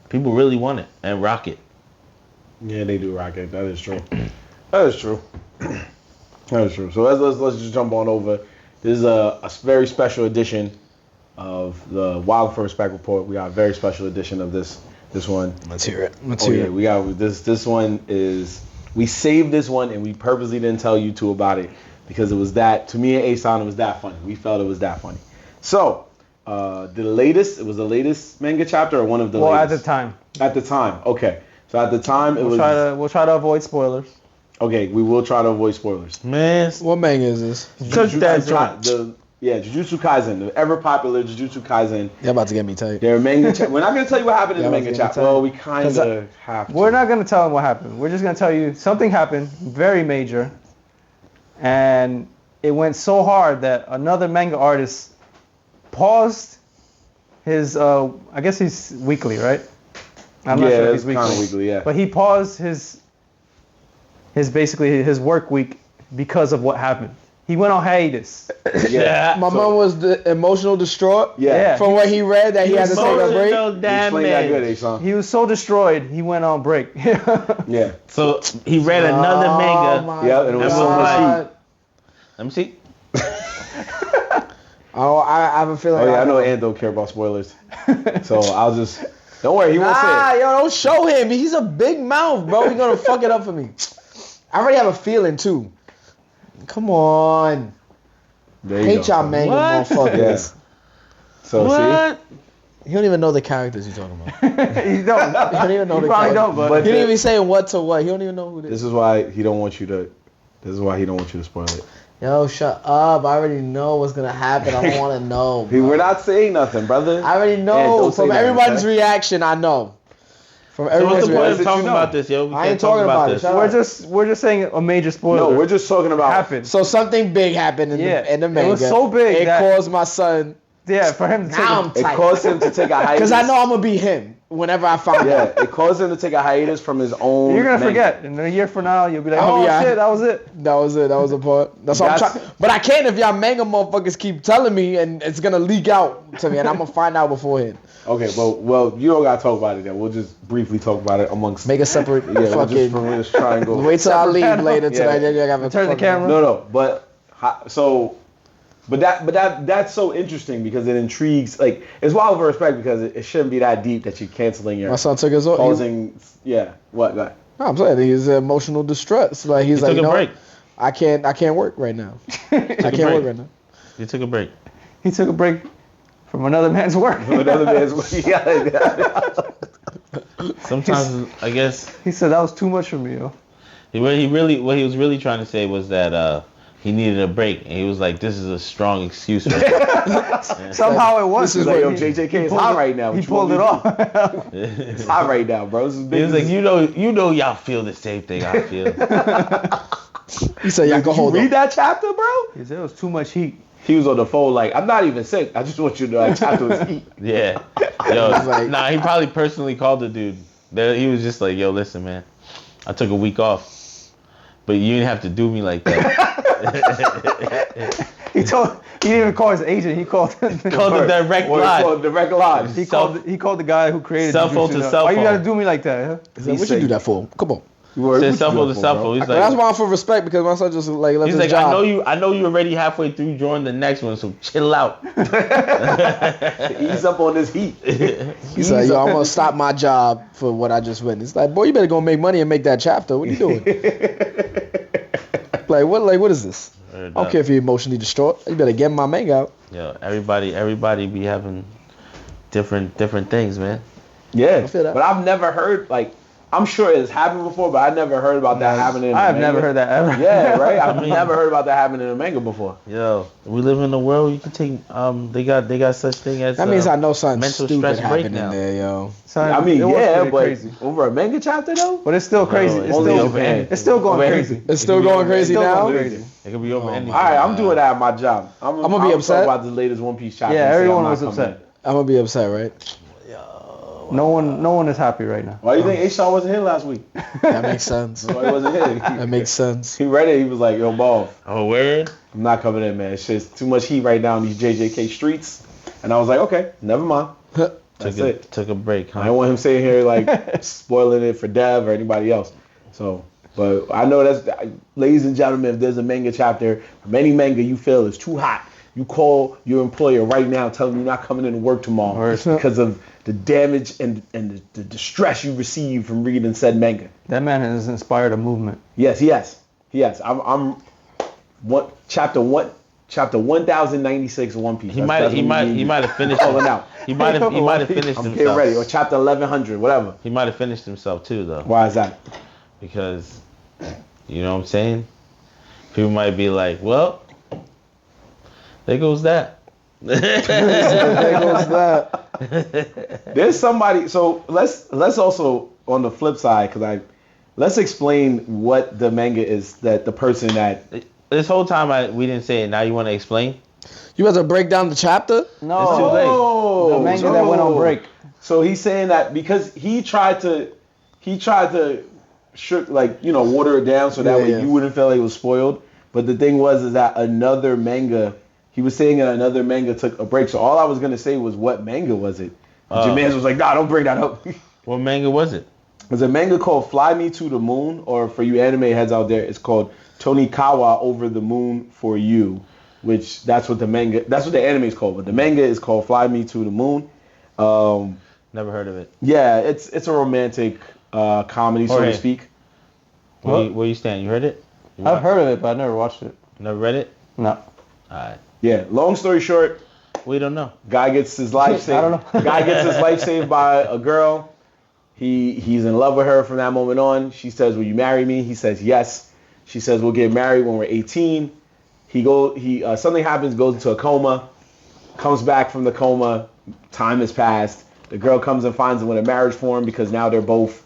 People really want it and rock it. Yeah, they do rock it. That is true. That is true. That is true. So let's just jump on over. This is a very special edition of the Wild for Respect report. We got a very special edition of this one. Let's hear it. Let's Oh hear yeah, it. we got this one is we saved this one and we purposely didn't tell you two about it because it was that to me and Asan it was that funny. We felt it was that funny. So it was the latest manga chapter or one of the Well, at latest? the time, At the time, okay. So at the time it we'll try to avoid spoilers. okay. We will try to avoid spoilers. Man, What manga is this? cook that joint. Jujutsu Kaisen, the ever popular Jujutsu Kaisen. You're about to get me tight. Their manga. We're not gonna tell you what happened in the Yeah, manga I was gonna chapter. tell you. Well, we kind 'Cause of have to. We're not gonna tell them what happened. We're just gonna tell you something happened, very major, and it went so hard that another manga artist paused his. I guess he's weekly, right? I'm not sure if it's he's kind weekly. of weekly. Yeah. But he paused his basically his work week because of what happened. He went on hiatus. Yeah. My mom was emotional distraught Yeah. from what he read that he had to take a break. Emotional Explain that good, damage. Asan. He was so destroyed, he went on break. Yeah. So he read another manga. my Yeah, and it was so much God. Let me see. Oh, I have a feeling. Oh yeah, I know Ant don't care about spoilers. So I'll just don't worry, he won't Nah, say it. yo, don't show him. He's a big mouth, bro. He's gonna fuck it up for me. I already have a feeling too. Come on. There you Hate go. y'all manga What? motherfuckers. So What? He don't even know the characters you're talking about. You don't. He don't even know You the probably characters. don't, but But He didn't even say what to what. He don't even know who see, this this is why he don't want you to. This is why he don't want you to spoil it. Yo, shut up. I already know what's gonna happen. I don't wanna know. We're bro. not saying nothing, brother. I already Yeah, know. don't say From nothing, everybody's okay? reaction, I know. From So what's everyone's the point reaction. of that talking you know. about this, yo? We I can't ain't talk talking about about it. this. Shut up. we're just saying a major spoiler. No, we're just talking about. happened. So something big happened in Yeah, the it manga. was so big It that- caused my son. Yeah, for him to take Now a- I'm It tight. caused him to take a hiatus. Because I know I'm gonna be him whenever I find Yeah, out. it caused him to take a hiatus from his own. You're gonna manga. forget. In a year from now, you'll be like, Oh, oh yeah. shit, that was it. That was it. That was the part. That's what I'm That's- trying. But I can't if y'all manga motherfuckers keep telling me, and it's gonna leak out to me, and I'm gonna find out beforehand. Okay, well, you don't gotta talk about it then. We'll just briefly talk about it amongst. Make a separate Yeah, we'll just fucking. from this triangle. Wait till I Separate leave panel. later tonight. Yeah. Then you have a Turn the fucking- camera. No, but that's so interesting because it intrigues. Like it's wild for respect because it shouldn't be that deep that you're canceling your My son took his own. causing. Yeah, what? That? No, I'm saying he's emotional distress. Like he's You like, took you a know, break. I can't work right now. I can't break. work right now. You took a break. He took a break from another man's work. Another man's. Yeah. Sometimes I guess He said that was too much for me, yo. What he was really trying to say was that he needed a break, and he was like, "This is a strong excuse." For Somehow it was. This is like, yo, JJK is hot right now. He pulled it off. It's hot right now, bro. This is big. He was like, you know, y'all feel the same thing I feel. He said, "Y'all can hold read on." that chapter, bro? He said it was too much heat. He was on the phone like, I'm not even sick. I just want you to know that chapter was heat. Yeah. Yo, like- nah, he probably personally called the dude. He was just like, yo, listen, man, I took a week off, but you didn't have to do me like that. He didn't even call his agent. He called Called the direct line. Direct line. He called the guy who created Cell phone Jujustu. to cell Why you phone. gotta do me like that? Huh? He's like, what you do that for? Come on. Said cell phone to cell phone. He's That's like, why I'm for respect because my son just like left he's his like, job. I know you already halfway through drawing the next one, so chill out. Ease up on this heat. He's like, yo, I'm gonna stop my job for what I just witnessed. Like, boy, you better go make money and make that chapter. What are you doing? what is this? I don't care if you're emotionally distraught. You better get my manga out. Yo, everybody be having different things, man. Yeah, feel that. but I've never heard, like, I'm sure it's happened before, but I never heard about that happening in I've the never manga. heard that ever. Yeah, right? I've never heard about that happening in a manga before. Yo, we live in a world you can take they got such thing as That means I know something mental stupid stress happening breakdown. there, yo. Son, I mean, it was yeah, pretty but crazy. over a manga chapter, though? But it's still crazy. No, It's only still, in Japan. it's still going Over crazy. anything. It's still going crazy Still now? going crazy. It could be over anything. All right, I'm doing that at my job. I'm gonna be upset. Talk about the latest One Piece chapter. Yeah, and say everyone I'm not was coming upset. I'm gonna be upset, right? No one is happy right now. in. Why do you think A-Shaw wasn't here last week? That makes sense. Why he wasn't here? That makes sense. He read it. He was like, yo, ball, Oh, word? I'm not coming in, man. It's just too much heat right now in these JJK streets. And I was like, okay, never mind. That's it. Took a break, I huh? don't want him sitting here like spoiling it for Dev or anybody else. So, but I know that's, ladies and gentlemen, if there's a manga chapter from any manga you feel is too hot, you call your employer right now, tell them you're not coming in to work tomorrow Word. because of the damage and the distress you receive from reading said manga. That man has inspired a movement. Yes, he has. I'm chapter 1096 of One Piece. He might have finished calling out. He might have finished I'm himself. getting ready. Or chapter 1100, whatever. He might have finished himself too, though. Why is that? Because, you know what I'm saying? People might be like, well, there goes that. There goes that. There's somebody. So let's also on the flip side, let's explain what the manga is that the person that. This whole time we didn't say it. Now you want to explain? You have to break down the chapter? No, It's too late. the manga that went on break. So he's saying that because he tried to water it down so that way you wouldn't feel like it was spoiled. But the thing is that another manga. He was saying that another manga took a break. So all I was gonna say was, what manga was it? Jermaine was like, nah, don't bring that up. What manga was it? There's a manga called Fly Me to the Moon, or for you anime heads out there, it's called Tonikawa Over the Moon for You, which that's what the anime is called. But the manga is called Fly Me to the Moon. Never heard of it. Yeah, it's a romantic comedy, so to speak. Where you stand? You heard it? I've heard of it, but I never watched it. Never read it? No. Alright. Yeah, long story short, We don't know. guy gets his life saved. I don't know. Guy gets his life saved by a girl. He's in love with her from that moment on. She says, "Will you marry me?" He says, "Yes." She says, "We'll get married when we're 18." Something happens, goes into a coma, comes back from the coma. Time has passed. The girl comes and finds him with a marriage form because now they're both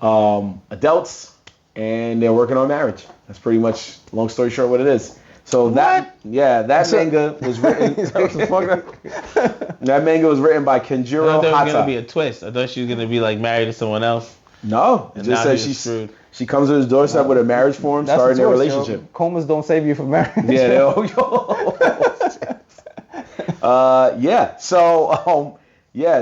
adults and they're working on marriage. That's pretty much, long story short, what it is. So that manga was written. That manga was written by I Kenjiro thought there was Hata. gonna be a twist. I thought she was gonna be like married to someone else. No, it And just now says he's screwed. she comes to his doorstep with a marriage form, That's starting the their choice, yo. relationship. Comas don't save you from marriage. Yeah,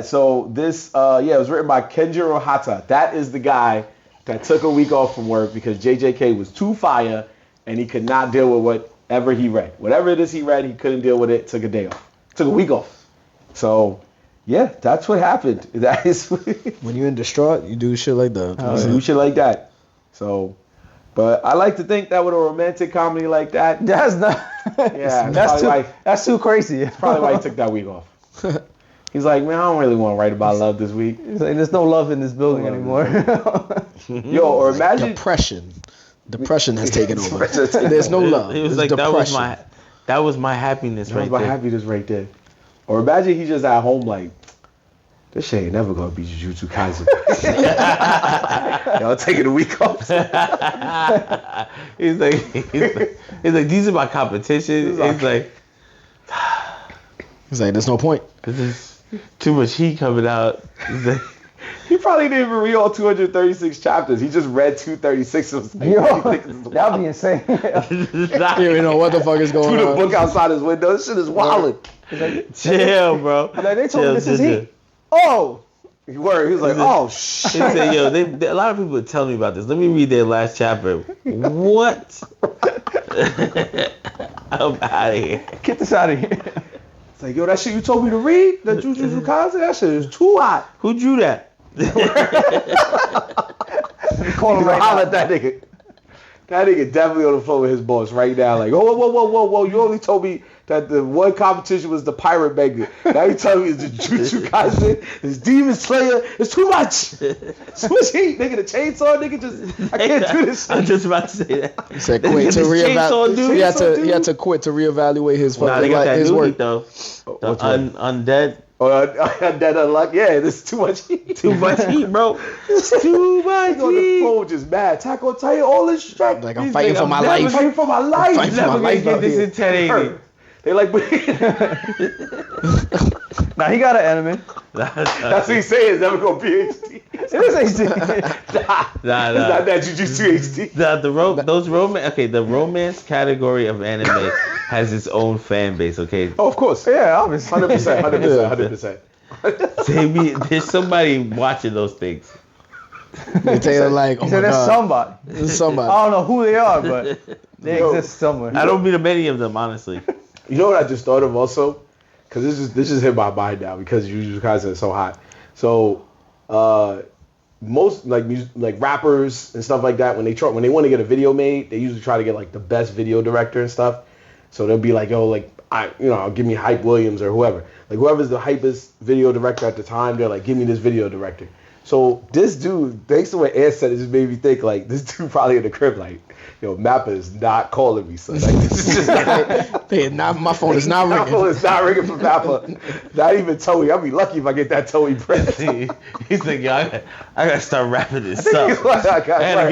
So this it was written by Kenjiro Hata. That is the guy that took a week off from work because JJK was too fire and he could not deal with whatever he read. Whatever it is he read, he couldn't deal with it. Took a day off. Took a week off. So yeah, that's what happened. That is When you're in distraught, you do shit like that. do shit like that. So, but I like to think that with a romantic comedy like that, That's not. yeah, That's too crazy. probably why he took that week off. He's like, man, I don't really want to write about love this week. He's like, there's no love in this building No love anymore. Yo, or imagine, Depression. Depression has taken over. Depression has taken There's no over. love. It was There's like depression. that was my happiness That right was my there. happiness right there. Or imagine he just at home like, this shit ain't never gonna be Jujustu Kaisen. Y'all taking a week off. he's like, these are my competition. He's like, there's no point. this is too much heat coming out. He's like, He probably didn't even read all 236 chapters. He just read 236. Of like, That would be insane. You know what the fuck is going Threw the on? book outside his window. This shit is wild. chill, bro. Like, they told me this is chill. heat. Oh! He was like, oh shit. He said, yo, a lot of people would tell me about this. Let me read their last chapter. What? I'm out of here. Get this out of here. It's like, yo, that shit you told me to read, the Jujustu Kaisen, that shit is too hot. Who drew that? Call him right Holla now. at that nigga. That nigga definitely on the phone with his boss right now. Like, whoa. You only told me that the one competition was the pirate manga. Now you tell me it's the Jujustu Kaisen, it's Demon Slayer. It's too much. Too much heat, nigga. The chainsaw, nigga. I can't do this I'm shit. just about to say that. He said quit to This chainsaw dude? reevaluate. He had to quit to reevaluate his Nah, they got that his new work. heat though. The Which one? undead. That unlock. Yeah, this is too much heat. Too much heat, bro. It's too much He on the heat. phone just mad. Attack on Titan, all this strength. Like I'm He's fighting like, for my I'm I'm life. fighting for my life. Fighting for Never my gonna life get out this here. in 1080. They like, Nah, he got an anime. that's what he's saying. It's never gonna be HD. It is HD. It's not Nah. that Jujutsu HD. The romance category of anime has its own fan base. Okay, Oh, of course. Yeah, obviously. 100%. there's somebody watching those things. They tell you like, oh He my said there's god, somebody. there's I somebody. don't know who they are, but they Yo. exist somewhere. I don't meet many of them, honestly. You know what I just thought of also? Because this just hit my mind now because Jujutsu Kaisen is so hot. So most like rappers and stuff like that when they want to get a video made, they usually try to get like the best video director and stuff. So they'll be like, yo, like I'll give me Hype Williams or whoever. Like whoever's the hypest video director at the time, they're like, give me this video director. So this dude, thanks to what Ant said, it just made me think like this dude probably in the crib like, yo, Mappa is not calling me, son. Like this is just not, My phone is not my ringing. phone is not ringing from Mappa. Not even Toei. I'll be lucky if I get that Toei press. He's like, yo, I gotta start wrapping this up. I I gotta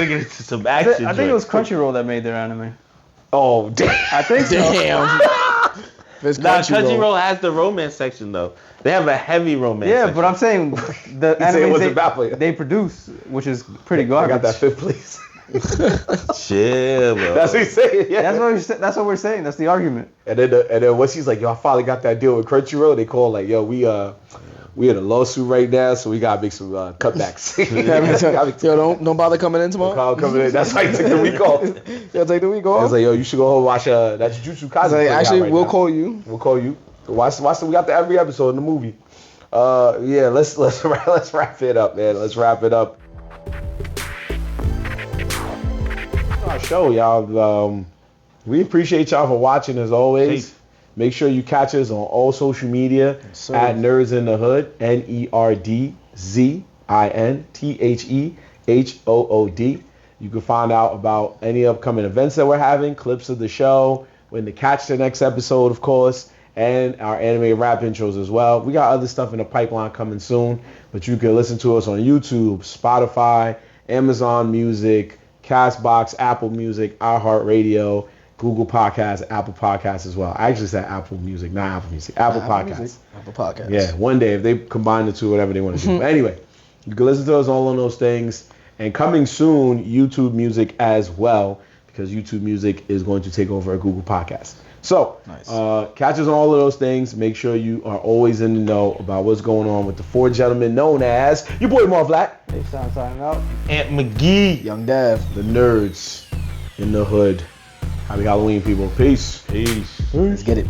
get into some action. I think it was Crunchyroll that made their anime. Oh damn! I think so. Damn. It's Nah, Crunchyroll has the romance section though. They have a heavy romance. Yeah, section. but I'm saying the said it wasn't animes Mappa. they produce, which is pretty I garbage. got that fifth place. Chill, bro. That's what he's saying. Yeah. That's what we're saying. That's the argument. And then once he's like, yo, I finally got that deal with Crunchyroll, they call like, yo, we in a lawsuit right now, so we gotta make some cutbacks. Yo, don't bother coming in tomorrow. Kyle coming in. That's why he took the week off. Yo, take the week I off. was like, yo, you should go home and watch that Jujutsu Kaisen. Like, actually, right we'll now. call you. We'll call you. Watch. We got every episode in the movie. Yeah. Let's wrap it up, man. Let's wrap it up. Our show, y'all. We appreciate y'all for watching as always. Hey. Make sure you catch us on all social media sir. at Nerds in the Hood. NERDZINTHEHOOD. You can find out about any upcoming events that we're having, clips of the show, when to catch the next episode, of course, and our anime rap intros as well. We got other stuff in the pipeline coming soon, but you can listen to us on YouTube, Spotify, Amazon Music, Castbox, Apple Music, iHeartRadio, Google Podcasts, Apple Podcasts as well. I actually said Apple Music, not Apple Music. Apple Podcasts. Apple Podcasts. Yeah, one day if they combine the two, whatever they want to do. But anyway, you can listen to us all on those things. And coming soon, YouTube Music as well, because YouTube Music is going to take over a Google Podcast. So, Nice. Catch us on all of those things. Make sure you are always in the know about what's going on with the four gentlemen known as your boy Marv Black, They sound signing out. Aunt McGee. Young Dev. the Nerds in the Hood. Happy Halloween, people. Peace. Peace. Let's get it.